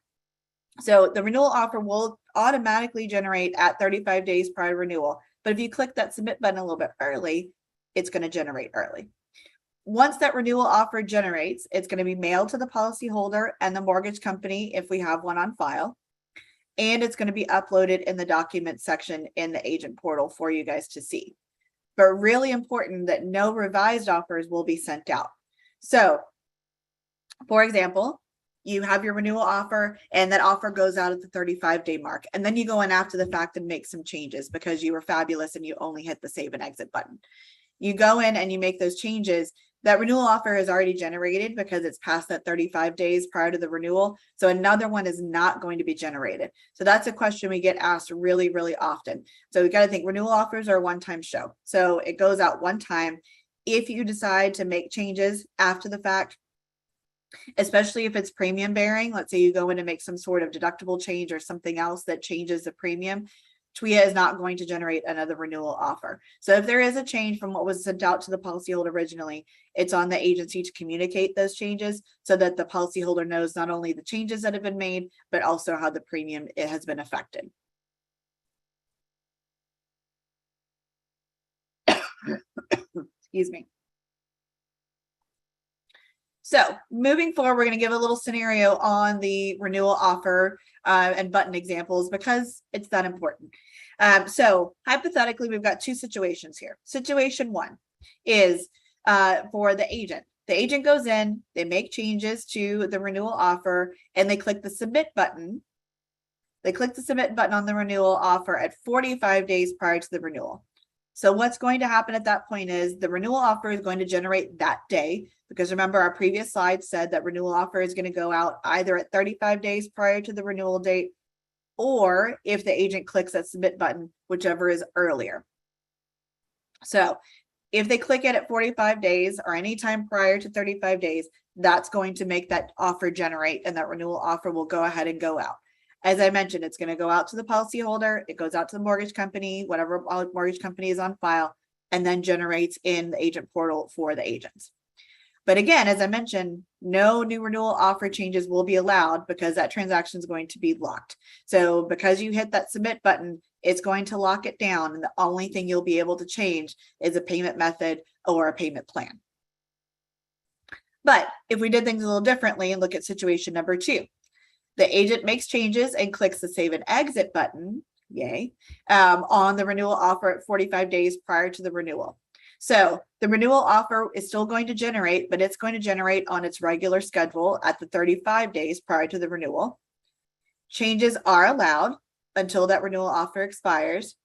So the renewal offer will automatically generate at 35 days prior to renewal. But if you click that submit button a little bit early, it's going to generate early. Once that renewal offer generates, it's going to be mailed to the policyholder and the mortgage company if we have one on file. And it's going to be uploaded in the document section in the agent portal for you guys to see. But really important that no revised offers will be sent out. So, for example, you have your renewal offer and that offer goes out at the 35-day mark. And then you go in after the fact and make some changes because you were fabulous and you only hit the save and exit button. You go in and you make those changes. That renewal offer is already generated because it's past that 35 days prior to the renewal. So another one is not going to be generated. So that's a question we get asked really, really often. So we got to think renewal offers are a one-time show. So it goes out one time. If you decide to make changes after the fact, especially if it's premium bearing, let's say you go in and make some sort of deductible change or something else that changes the premium, TWIA is not going to generate another renewal offer. So if there is a change from what was sent out to the policyholder originally, it's on the agency to communicate those changes so that the policyholder knows not only the changes that have been made, but also how the premium has been affected. Excuse me. So moving forward, we're going to give a little scenario on the renewal offer and button examples because it's that important. So hypothetically, we've got two situations here. Situation one is for the agent. The agent goes in, they make changes to the renewal offer, and they click the submit button. They click the submit button on the renewal offer at 45 days prior to the renewal. So what's going to happen at that point is the renewal offer is going to generate that day, because remember our previous slide said that renewal offer is going to go out either at 35 days prior to the renewal date, or if the agent clicks that submit button, whichever is earlier. So if they click it at 45 days or anytime prior to 35 days, that's going to make that offer generate, and that renewal offer will go ahead and go out. As I mentioned, it's going to go out to the policyholder, it goes out to the mortgage company, whatever mortgage company is on file, and then generates in the agent portal for the agents. But again, as I mentioned, no new renewal offer changes will be allowed because that transaction is going to be locked. So because you hit that submit button, it's going to lock it down. And the only thing you'll be able to change is a payment method or a payment plan. But if we did things a little differently and look at situation number 2, the agent makes changes and clicks the save and exit button, yay, on the renewal offer at 45 days prior to the renewal. So the renewal offer is still going to generate, but it's going to generate on its regular schedule at the 35 days prior to the renewal. Changes are allowed until that renewal offer expires.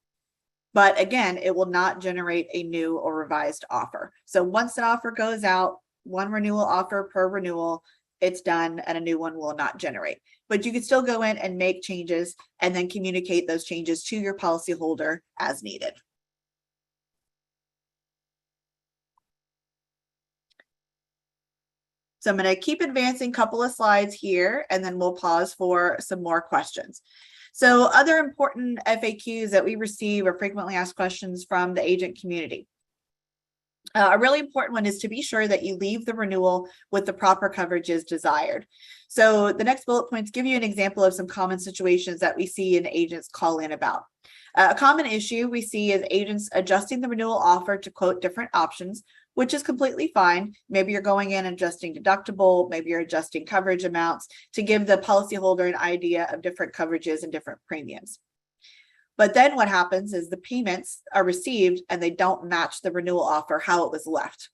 But again, it will not generate a new or revised offer. So once the offer goes out, one renewal offer per renewal, it's done and a new one will not generate. But you can still go in and make changes and then communicate those changes to your policyholder as needed. So I'm going to keep advancing a couple of slides here, and then we'll pause for some more questions. So other important FAQs that we receive are frequently asked questions from the agent community. A really important one is to be sure that you leave the renewal with the proper coverages desired. So the next bullet points give you an example of some common situations that we see and agents call in about. A common issue we see is agents adjusting the renewal offer to quote different options, which is completely fine. Maybe you're going in and adjusting deductible, maybe you're adjusting coverage amounts to give the policyholder an idea of different coverages and different premiums. But then what happens is the payments are received and they don't match the renewal offer, how it was left.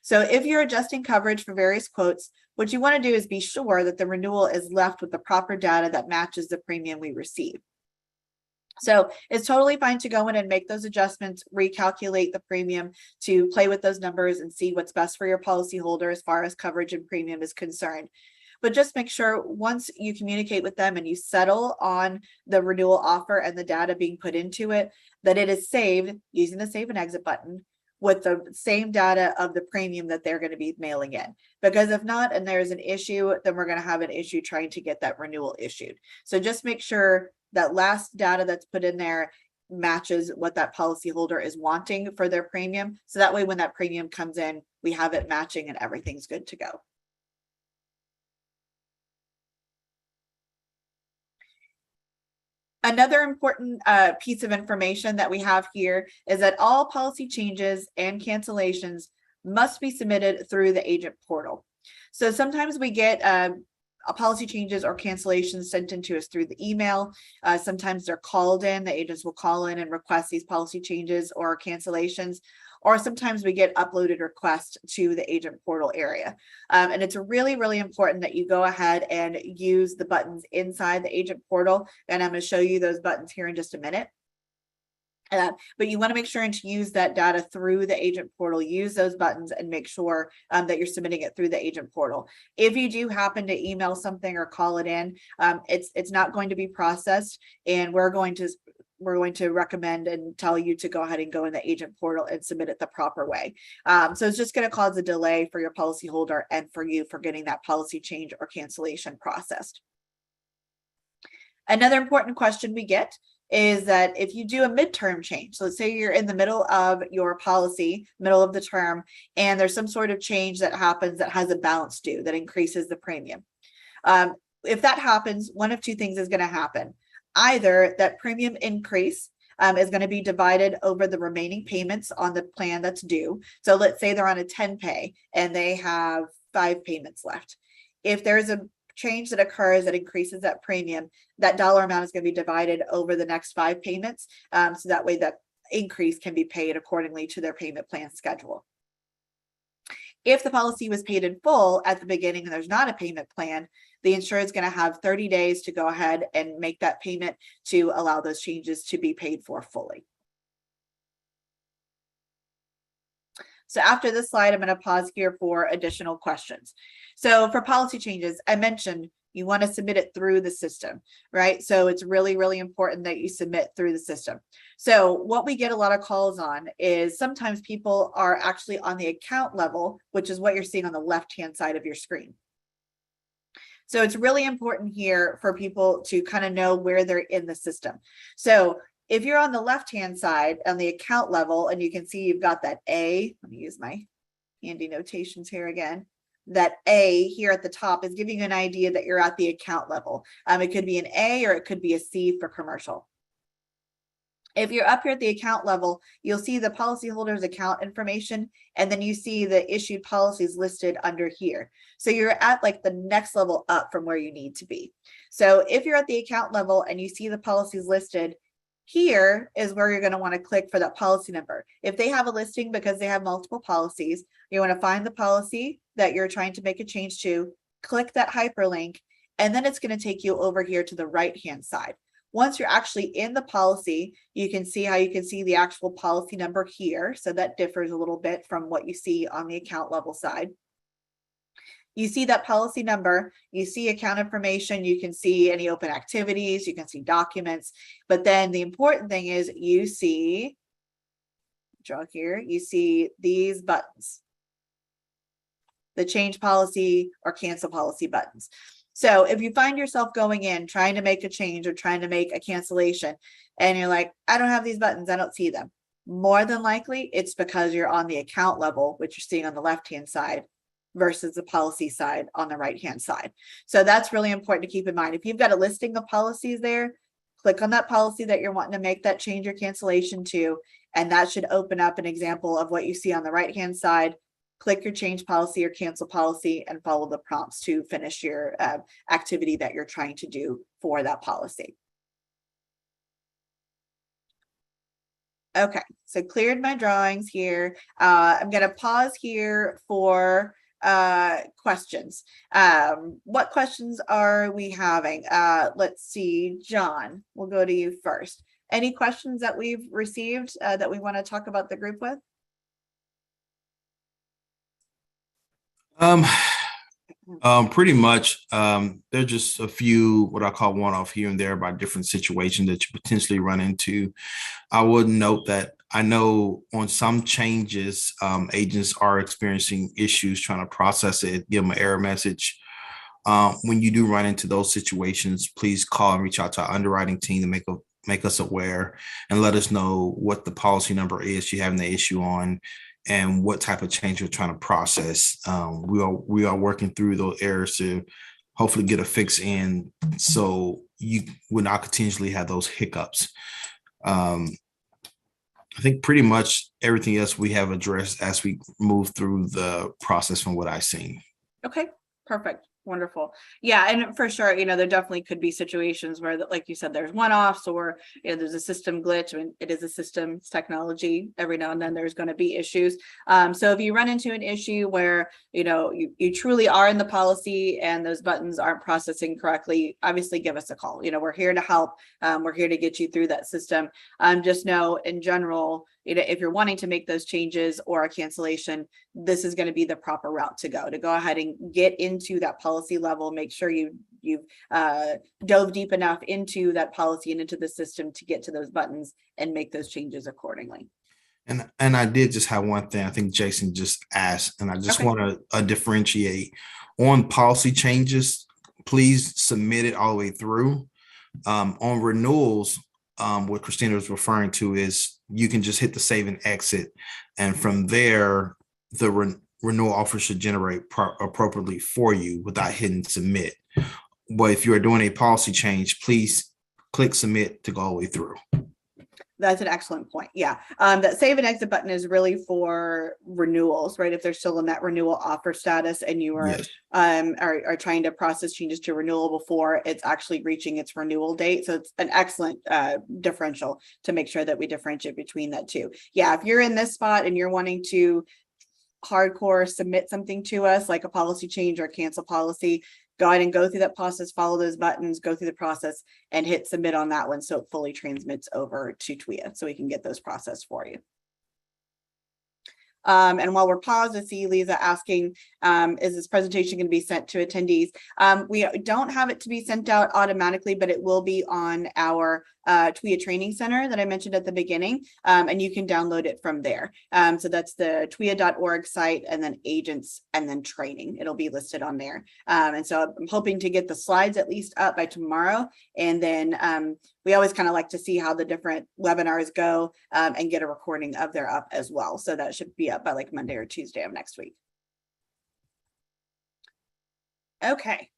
So if you're adjusting coverage for various quotes, what you want to do is be sure that the renewal is left with the proper data that matches the premium we receive. So it's totally fine to go in and make those adjustments, recalculate the premium, to play with those numbers and see what's best for your policyholder as far as coverage and premium is concerned. But just make sure once you communicate with them and you settle on the renewal offer and the data being put into it, that it is saved using the save and exit button with the same data of the premium that they're going to be mailing in. Because if not, and there's an issue, then we're going to have an issue trying to get that renewal issued. So just make sure that last data that's put in there matches what that policyholder is wanting for their premium. So that way, when that premium comes in, we have it matching and everything's good to go. Another important piece of information that we have here is that all policy changes and cancellations must be submitted through the agent portal. So sometimes we get policy changes or cancellations sent into us through the email. Sometimes they're called in. The agents will call in and request these policy changes or cancellations. Or sometimes we get uploaded requests to the agent portal area. And it's really, really important that you go ahead and use the buttons inside the agent portal. And I'm going to show you those buttons here in just a minute. But you want to make sure and to use that data through the agent portal, use those buttons and make sure that you're submitting it through the agent portal. If you do happen to email something or call it in, it's not going to be processed, and we're going to recommend and tell you to go ahead and go in the agent portal and submit it the proper way. So it's just going to cause a delay for your policyholder and for you for getting that policy change or cancellation processed. Another important question we get is that if you do a midterm change, so let's say you're in the middle of your policy, middle of the term, and there's some sort of change that happens that has a balance due that increases the premium. If that happens, one of two things is going to happen. Either that premium increase is going to be divided over the remaining payments on the plan that's due. So let's say they're on a 10 pay and they have 5 payments left. If there's a change that occurs that increases that premium, that dollar amount is going to be divided over the next 5 payments. So that way that increase can be paid accordingly to their payment plan schedule. If the policy was paid in full at the beginning and there's not a payment plan, the insurer is going to have 30 days to go ahead and make that payment to allow those changes to be paid for fully. So after this slide, I'm going to pause here for additional questions. So for policy changes, I mentioned you want to submit it through the system, right? So it's really, really important that you submit through the system. So what we get a lot of calls on is sometimes people are actually on the account level, which is what you're seeing on the left-hand side of your screen. So it's really important here for people to kind of know where they're in the system. So if you're on the left-hand side on the account level, and you can see you've got that A, let me use my handy notations here again, that A here at the top is giving you an idea that you're at the account level. It could be an A or it could be a C for commercial. If you're up here at the account level, you'll see the policyholder's account information, and then you see the issued policies listed under here. So you're at like the next level up from where you need to be. So if you're at the account level and you see the policies listed, here is where you're going to want to click for that policy number. If they have a listing because they have multiple policies, you want to find the policy that you're trying to make a change to, click that hyperlink, and then it's going to take you over here to the right-hand side. Once you're actually in the policy, you can see how you can see the actual policy number here. So that differs a little bit from what you see on the account level side. You see that policy number, you see account information, you can see any open activities, you can see documents, but then the important thing is you see, draw here, you see these buttons, the change policy or cancel policy buttons. So if you find yourself going in, trying to make a change or trying to make a cancellation, and you're like, I don't have these buttons, I don't see them. More than likely, it's because you're on the account level, which you're seeing on the left-hand side, versus the policy side on the right-hand side. So that's really important to keep in mind. If you've got a listing of policies there, click on that policy that you're wanting to make that change or cancellation to, and that should open up an example of what you see on the right-hand side. Click your change policy or cancel policy and follow the prompts to finish your activity that you're trying to do for that policy. Okay, so cleared my drawings here. I'm going to pause here for questions. What questions are we having? Let's see, John, we'll go to you first. Any questions that we've received that we want to talk about the group with? Pretty much. There's just a few what I call one-off here and there about different situations that you potentially run into. I would note that I know on some changes, agents are experiencing issues trying to process it, give them an error message. When you do run into those situations, please call and reach out to our underwriting team to make us aware and let us know what the policy number is you're having the issue on and what type of change we're trying to process. We are working through those errors to hopefully get a fix in so you will not continuously have those hiccups. I think pretty much everything else we have addressed as we move through the process from what I've seen. Okay, perfect. Wonderful. Yeah, and for sure, there definitely could be situations where, like you said, there's one-offs or there's a system glitch. I mean, it is a systems technology. Every now and then there's going to be issues. So if you run into an issue where you truly are in the policy and those buttons aren't processing correctly, obviously give us a call. We're here to help. We're here to get you through that system. Just know in general, if you're wanting to make those changes or a cancellation, this is going to be the proper route to go ahead and get into that policy level. Make sure you've dove deep enough into that policy and into the system to get to those buttons and make those changes accordingly. And I did just have one thing I think Jason just asked, and I just want to differentiate on policy changes. Please submit it all the way through. On renewals, what Christina was referring to is you can just hit the save and exit, and from there the renewal offer should generate appropriately for you without hitting submit. But if you are doing a policy change, please click submit to go all the way through. That's an excellent point. Yeah. That save and exit button is really for renewals, right? If they're still in that renewal offer status and you are, Yes. Are trying to process changes to renewal before it's actually reaching its renewal date. So it's an excellent differential to make sure that we differentiate between that two. Yeah. If you're in this spot and you're wanting to hardcore submit something to us, like a policy change or cancel policy, go ahead and go through that process, follow those buttons, go through the process and hit submit on that one so it fully transmits over to TWIA so we can get those processed for you. And while we're paused, I see Lisa asking, is this presentation going to be sent to attendees? We don't have it to be sent out automatically, but it will be on our TWIA training center that I mentioned at the beginning, and you can download it from there. So that's the TWIA.org site and then agents and then training. It'll be listed on there. And so I'm hoping to get the slides at least up by tomorrow. And then we always kind of like to see how the different webinars go and get a recording of their up as well. So that should be up by like Monday or Tuesday of next week. Okay,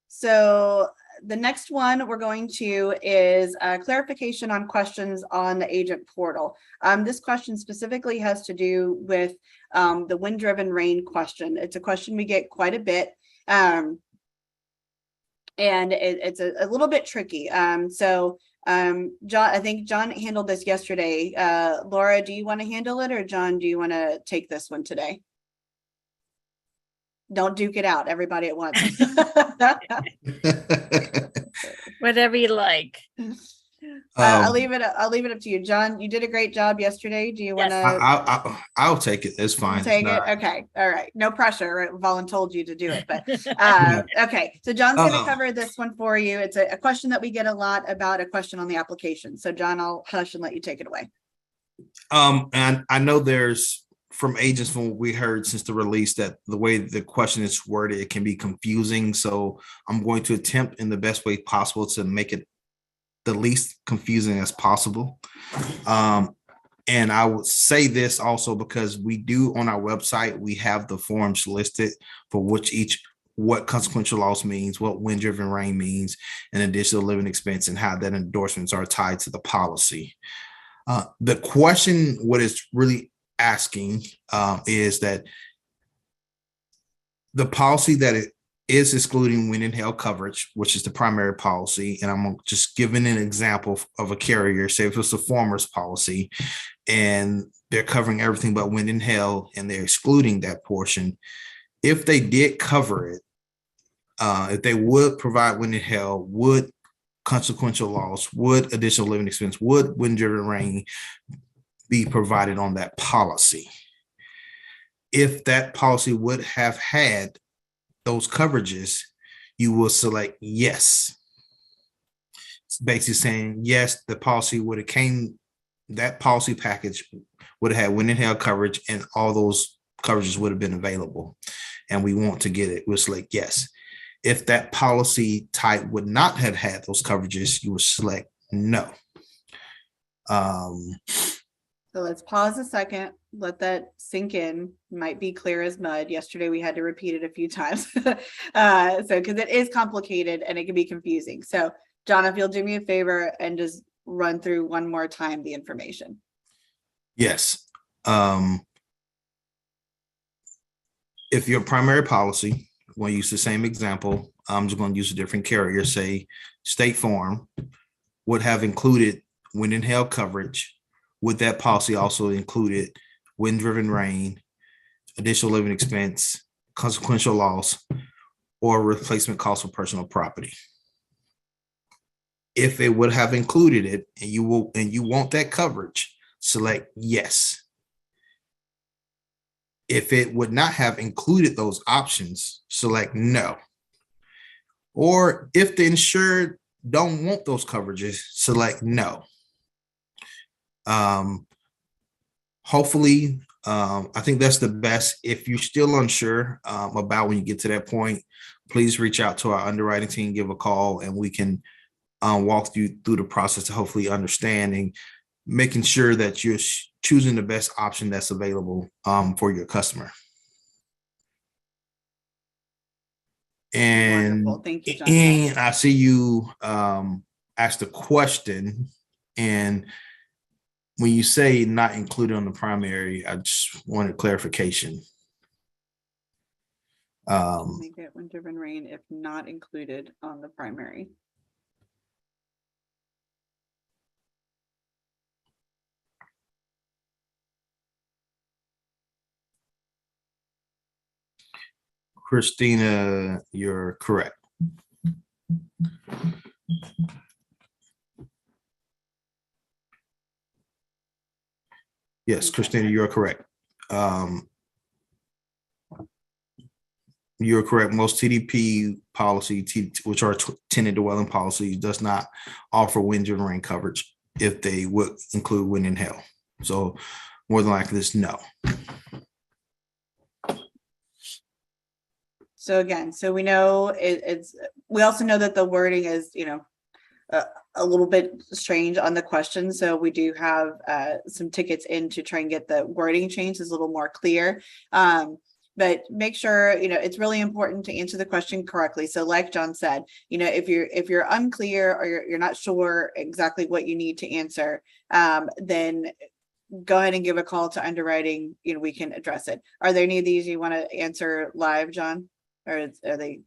so the next one we're going to is clarification on questions on the agent portal. This question specifically has to do with the wind-driven rain question. It's a question we get quite a bit. And it's a little bit tricky. John, I think John handled this yesterday. Laura, do you want to handle it, or John, do you want to take this one today? Don't duke it out, everybody at once. Whatever you like. I'll leave it up to you. John, you did a great job yesterday. Do you want to I'll take it. It's fine. take it? Okay. All right. No pressure. Right? Vaughn told you to do it, but okay. So John's going to cover this one for you. It's a question that we get a lot about, a question on the application. So John, I'll hush and let you take it away. And I know there's, from agents, from what we heard since the release, that the way the question is worded, it can be confusing. So I'm going to attempt in the best way possible to make it the least confusing as possible. And I would say this also because we do on our website, we have the forms listed for what consequential loss means, what wind-driven rain means, and additional living expense, and how that endorsements are tied to the policy. The question, what it's really asking is that the policy that it is excluding wind and hail coverage, which is the primary policy, and I'm just giving an example of a carrier. Say if it's a farmer's policy and they're covering everything but wind and hail and they're excluding that portion. If they did cover it, if they would provide wind and hail, would consequential loss, would additional living expense, would wind-driven rain be provided on that policy? If that policy would have had those coverages, you will select yes. It's basically saying yes, the policy would have came, that policy package would have had wind and hail coverage, and all those coverages would have been available, and we want to get it. We'll select yes. If that policy type would not have had those coverages, you would select no. So let's pause a second, let that sink in. Might be clear as mud. Yesterday we had to repeat it a few times. Because it is complicated and it can be confusing. So John, if you'll do me a favor and just run through one more time the information. Yes. If your primary policy, we'll use the same example, I'm just going to use a different carrier, say State Farm, would have included wind and hail coverage. Would that policy also included wind-driven rain, additional living expense, consequential loss, or replacement cost of personal property? If it would have included it, and you want that coverage, select yes. If it would not have included those options, select no. Or if the insured don't want those coverages, select no. Hopefully, I think that's the best. If you're still unsure about when you get to that point, please reach out to our underwriting team, give a call, and we can walk you through the process to hopefully understanding, making sure that you're choosing the best option that's available for your customer. And wonderful. Thank you, John. And I see you asked a question, and when you say not included on the primary, I just wanted clarification. Make it wind-driven rain if not included on the primary. Christina, you're correct. Yes, Christina, you're correct. You're correct. Most TDP policy, which are tenant dwelling policies, does not offer wind-driven rain coverage if they would include wind and hail. So more than likely, it's no. So again, so we know we also know that the wording is, a little bit strange on the question. So we do have some tickets in to try and get the wording changed, is a little more clear. But make sure, it's really important to answer the question correctly. So like John said, if you're unclear or you're not sure exactly what you need to answer, then go ahead and give a call to underwriting. We can address it. Are there any of these you want to answer live, John? Or are they?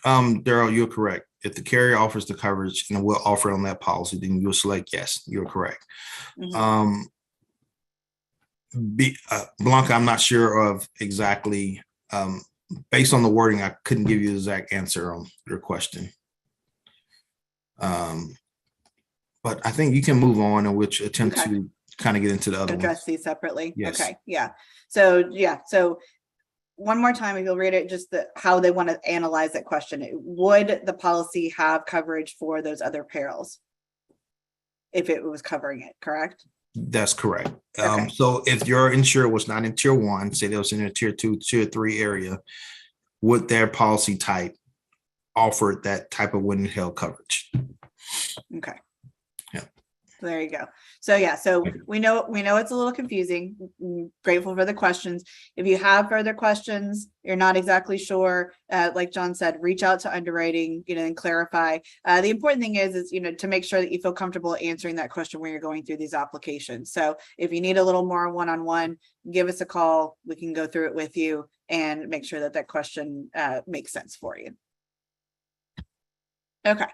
Daryl, you're correct. If the carrier offers the coverage and will offer it on that policy, then you'll select yes, you're correct. Mhm. Blanca, I'm not sure of exactly, based on the wording, I couldn't give you the exact answer on your question. But I think you can move on, and which attempt Okay. to kind of get into the other Address ones. these separately. Yes. Okay. Yeah. So one more time, if you'll read it, just how they want to analyze that question. Would the policy have coverage for those other perils if it was covering it, correct? That's correct. Okay. So if your insurer was not in tier 1, say they was in a tier 2, tier 3 area, would their policy type offer that type of wind and hail coverage? Okay. Yeah. There you go. So yeah, so we know it's a little confusing. Grateful for the questions. If you have further questions, you're not exactly sure, like John said, reach out to underwriting, and clarify. The important thing is, to make sure that you feel comfortable answering that question when you're going through these applications. So if you need a little more one-on-one, give us a call. We can go through it with you and make sure that question makes sense for you. Okay,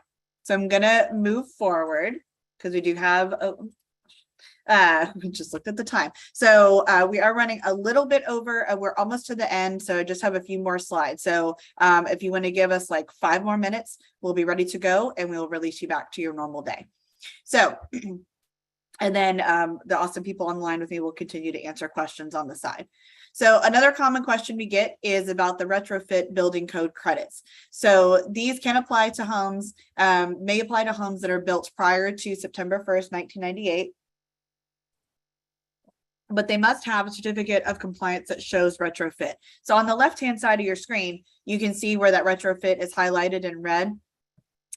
so I'm gonna move forward because we do have we just looked at the time. So we are running a little bit over. We're almost to the end, so I just have a few more slides. So if you want to give us like 5 more minutes, we'll be ready to go and we'll release you back to your normal day. So and then the awesome people online with me will continue to answer questions on the side. So another common question we get is about the retrofit building code credits. So these can apply to homes, may apply to homes that are built prior to September 1st, 1998. But they must have a certificate of compliance that shows retrofit. So on the left-hand side of your screen, you can see where that retrofit is highlighted in red.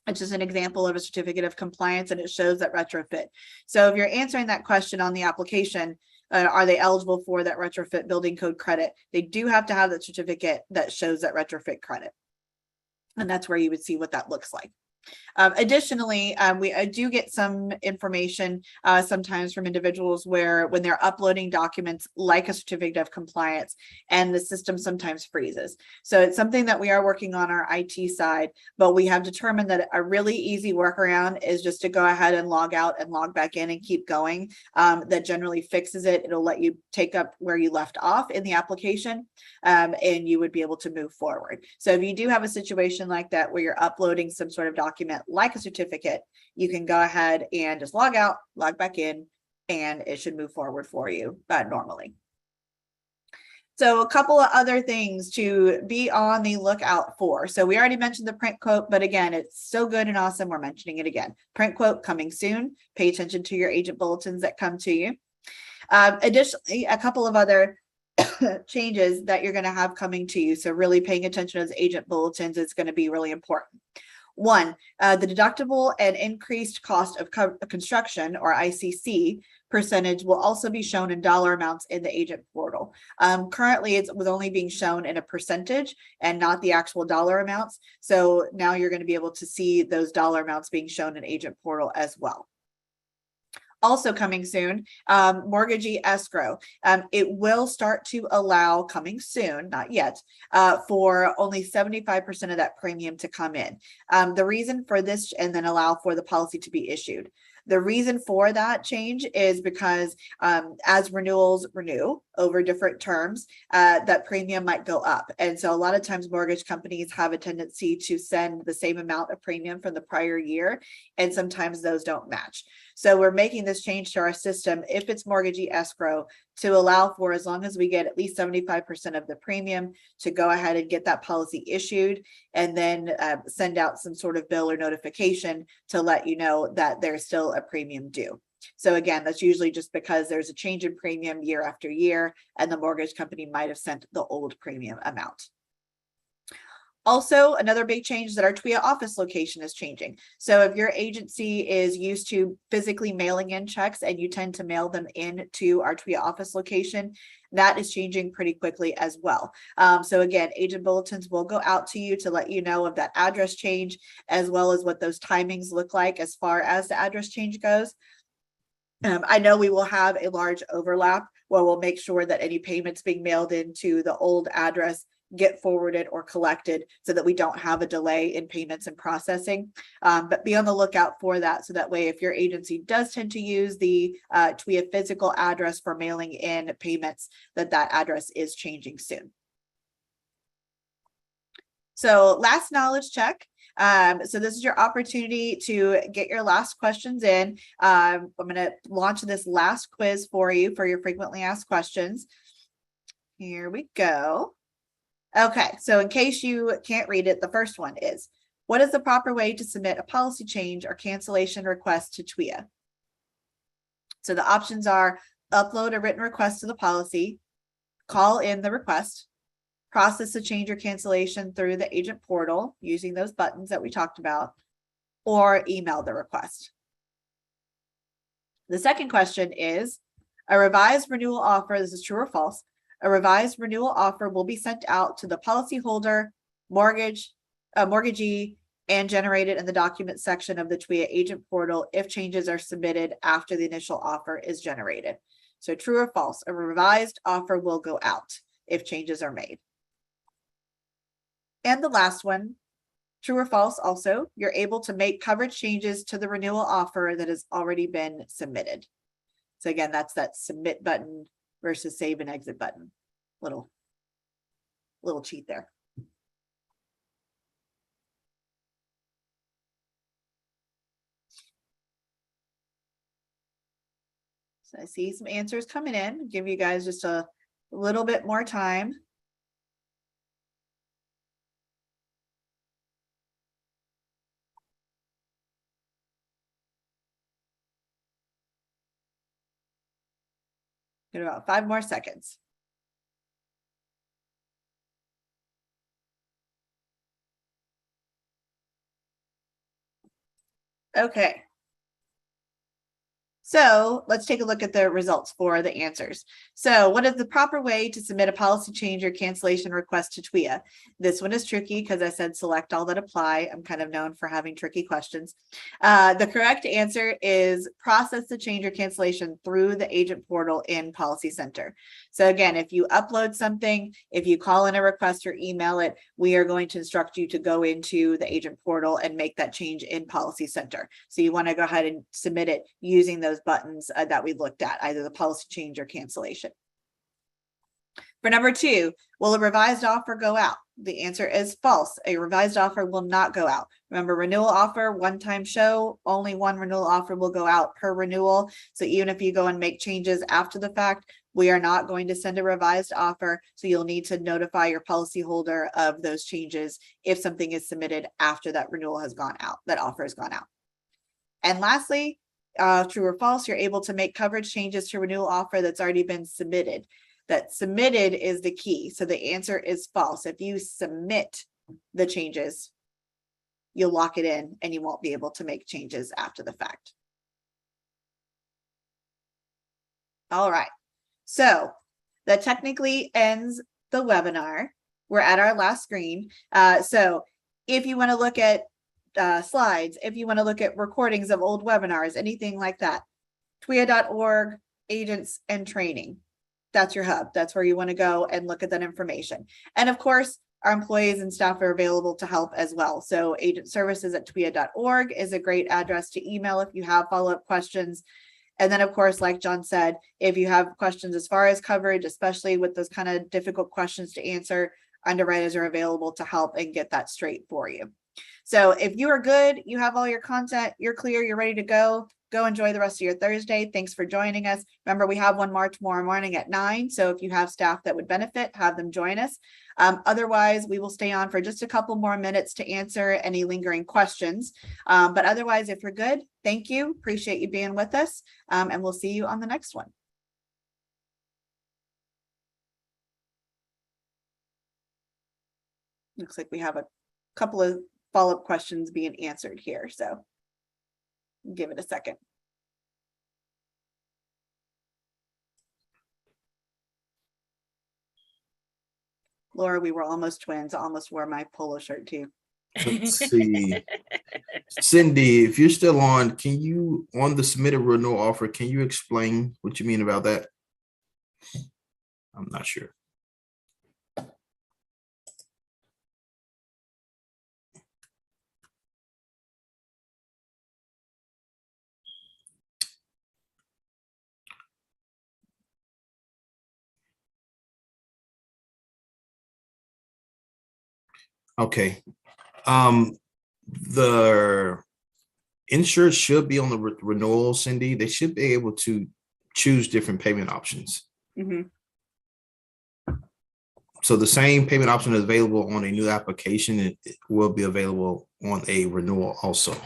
It's just an example of a certificate of compliance, and it shows that retrofit. So if you're answering that question on the application, are they eligible for that retrofit building code credit? They do have to have that certificate that shows that retrofit credit. And that's where you would see what that looks like. Additionally, I do get some information sometimes from individuals where when they're uploading documents like a certificate of compliance and the system sometimes freezes. So it's something that we are working on our IT side, but we have determined that a really easy workaround is just to go ahead and log out and log back in and keep going. That generally fixes it. It'll let you take up where you left off in the application, and you would be able to move forward. So if you do have a situation like that where you're uploading some sort of document like a certificate, you can go ahead and just log out, log back in, and it should move forward for you normally. So a couple of other things to be on the lookout for. So we already mentioned the print quote, but again, it's so good and awesome. We're mentioning it again. Print quote coming soon. Pay attention to your agent bulletins that come to you. Additionally, a couple of other changes that you're going to have coming to you. So really paying attention to those agent bulletins is going to be really important. One, the deductible and increased cost of construction, or ICC, percentage will also be shown in dollar amounts in the agent portal. Currently, it was only being shown in a percentage and not the actual dollar amounts. So now you're going to be able to see those dollar amounts being shown in agent portal as well. Also coming soon, mortgagee escrow. It will start to allow, coming soon, not yet, for only 75% of that premium to come in. The reason for this, and then allow for the policy to be issued. The reason for that change is because as renewals renew over different terms, that premium might go up. And so a lot of times mortgage companies have a tendency to send the same amount of premium from the prior year, and sometimes those don't match. So we're making this change to our system, if it's mortgagee escrow, to allow for, as long as we get at least 75% of the premium, to go ahead and get that policy issued, and then send out some sort of bill or notification to let you know that there's still a premium due. So again, that's usually just because there's a change in premium year after year, and the mortgage company might have sent the old premium amount. Also, another big change that our TWIA office location is changing. So if your agency is used to physically mailing in checks and you tend to mail them in to our TWIA office location, that is changing pretty quickly as well. So again, agent bulletins will go out to you to let you know of that address change, as well as what those timings look like as far as the address change goes. I know we will have a large overlap where we'll make sure that any payments being mailed into the old address get forwarded or collected so that we don't have a delay in payments and processing. But be on the lookout for that. So that way, if your agency does tend to use the TWIA physical address for mailing in payments, that address is changing soon. So last knowledge check. So this is your opportunity to get your last questions in. I'm going to launch this last quiz for you for your frequently asked questions. Here we go. Okay, so in case you can't read it, the first one is, what is the proper way to submit a policy change or cancellation request to TWIA? So the options are upload a written request to the policy, call in the request, process the change or cancellation through the agent portal using those buttons that we talked about, or email the request. The second question is, a revised renewal offer, this is true or false, a revised renewal offer will be sent out to the policyholder, mortgagee, and generated in the document section of the TWIA agent portal if changes are submitted after the initial offer is generated. So true or false, a revised offer will go out if changes are made. And the last one, true or false also, you're able to make coverage changes to the renewal offer that has already been submitted. So again, that's that submit button versus save and exit button. Little cheat there. So I see some answers coming in. Give you guys just a little bit more time. Get about 5 more seconds. Okay. So let's take a look at the results for the answers. So what is the proper way to submit a policy change or cancellation request to TWIA? This one is tricky because I said select all that apply. I'm kind of known for having tricky questions. The correct answer is process the change or cancellation through the agent portal in Policy Center. So again, if you upload something, if you call in a request or email it, we are going to instruct you to go into the agent portal and make that change in Policy Center. So you want to go ahead and submit it using those buttons that we looked at, either the policy change or cancellation. For number 2, will a revised offer go out? The answer is false. A revised offer will not go out. Remember, renewal offer, one-time show, only one renewal offer will go out per renewal. So even if you go and make changes after the fact, we are not going to send a revised offer. So you'll need to notify your policyholder of those changes if something is submitted after that renewal has gone out, that offer has gone out. And lastly, true or false, you're able to make coverage changes to renewal offer that's already been submitted. That submitted is the key. So the answer is false. If you submit the changes, you'll lock it in and you won't be able to make changes after the fact. All right. So that technically ends the webinar. We're at our last screen. So if you want to look at slides, if you want to look at recordings of old webinars, anything like that, TWIA.org, agents and training. That's your hub. That's where you want to go and look at that information. And of course, our employees and staff are available to help as well. So agent services at TWIA.org is a great address to email if you have follow-up questions. And then, of course, like John said, if you have questions as far as coverage, especially with those kind of difficult questions to answer, underwriters are available to help and get that straight for you. So if you are good, you have all your content, you're clear, you're ready to go, go enjoy the rest of your Thursday. Thanks for joining us. Remember, we have one more tomorrow morning at 9. So if you have staff that would benefit, have them join us. Otherwise, we will stay on for just a couple more minutes to answer any lingering questions. But otherwise, if you're good, thank you. Appreciate you being with us. And we'll see you on the next one. Looks like we have a couple of follow-up questions being answered here. So give it a second. Laura, we were almost twins. I almost wore my polo shirt too. Let's see. Cindy, if you're still on, can you, on the submitted renewal offer, can you explain what you mean about that? I'm not sure. Okay. The insured should be on the renewal, Cindy. They should be able to choose different payment options. Mhm. So the same payment option is available on a new application. It will be available on a renewal also.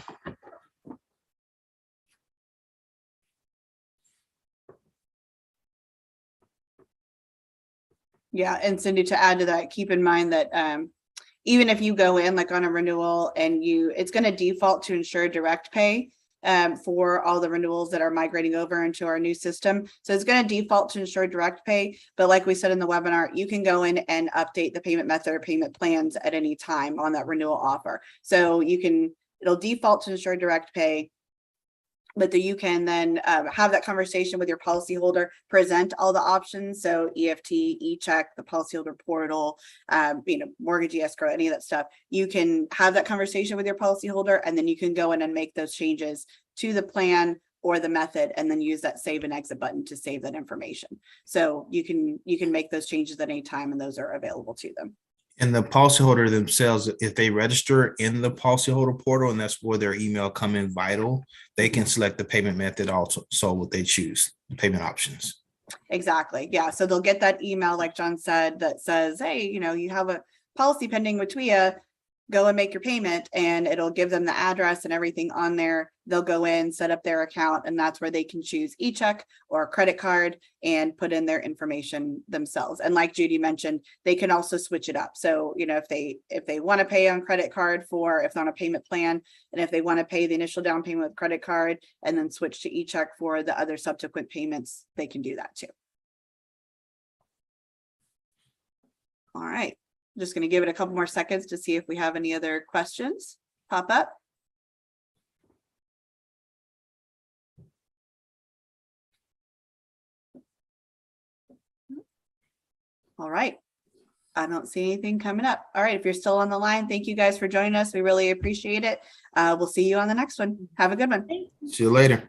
Yeah, and Cindy, to add to that, keep in mind that even if you go in like on a renewal and it's going to default to ensure direct pay for all the renewals that are migrating over into our new system. So it's going to default to ensure direct pay. But like we said in the webinar, you can go in and update the payment method or payment plans at any time on that renewal offer. So it'll default to ensure direct pay. But you can then have that conversation with your policyholder, present all the options. So EFT, e-check, the policyholder portal, mortgage escrow, any of that stuff. You can have that conversation with your policyholder, and then you can go in and make those changes to the plan or the method, and then use that save and exit button to save that information. So you can make those changes at any time, and those are available to them. And the policyholder themselves, if they register in the policyholder portal, and that's where their email come in vital, they can select the payment method also. So what they choose, the payment options. Exactly. Yeah. So they'll get that email, like John said, that says, hey, you have a policy pending with TWIA, go and make your payment, and it'll give them the address and everything on there. They'll go in, set up their account, and that's where they can choose e-check or credit card and put in their information themselves. And like Judy mentioned, they can also switch it up. So, if they want to pay on credit card if they're on a payment plan, and if they want to pay the initial down payment with credit card and then switch to e-check for the other subsequent payments, they can do that too. All right. Just going to give it a couple more seconds to see if we have any other questions pop up. All right. I don't see anything coming up. All right. If you're still on the line, thank you guys for joining us. We really appreciate it. We'll see you on the next one. Have a good one. See you later.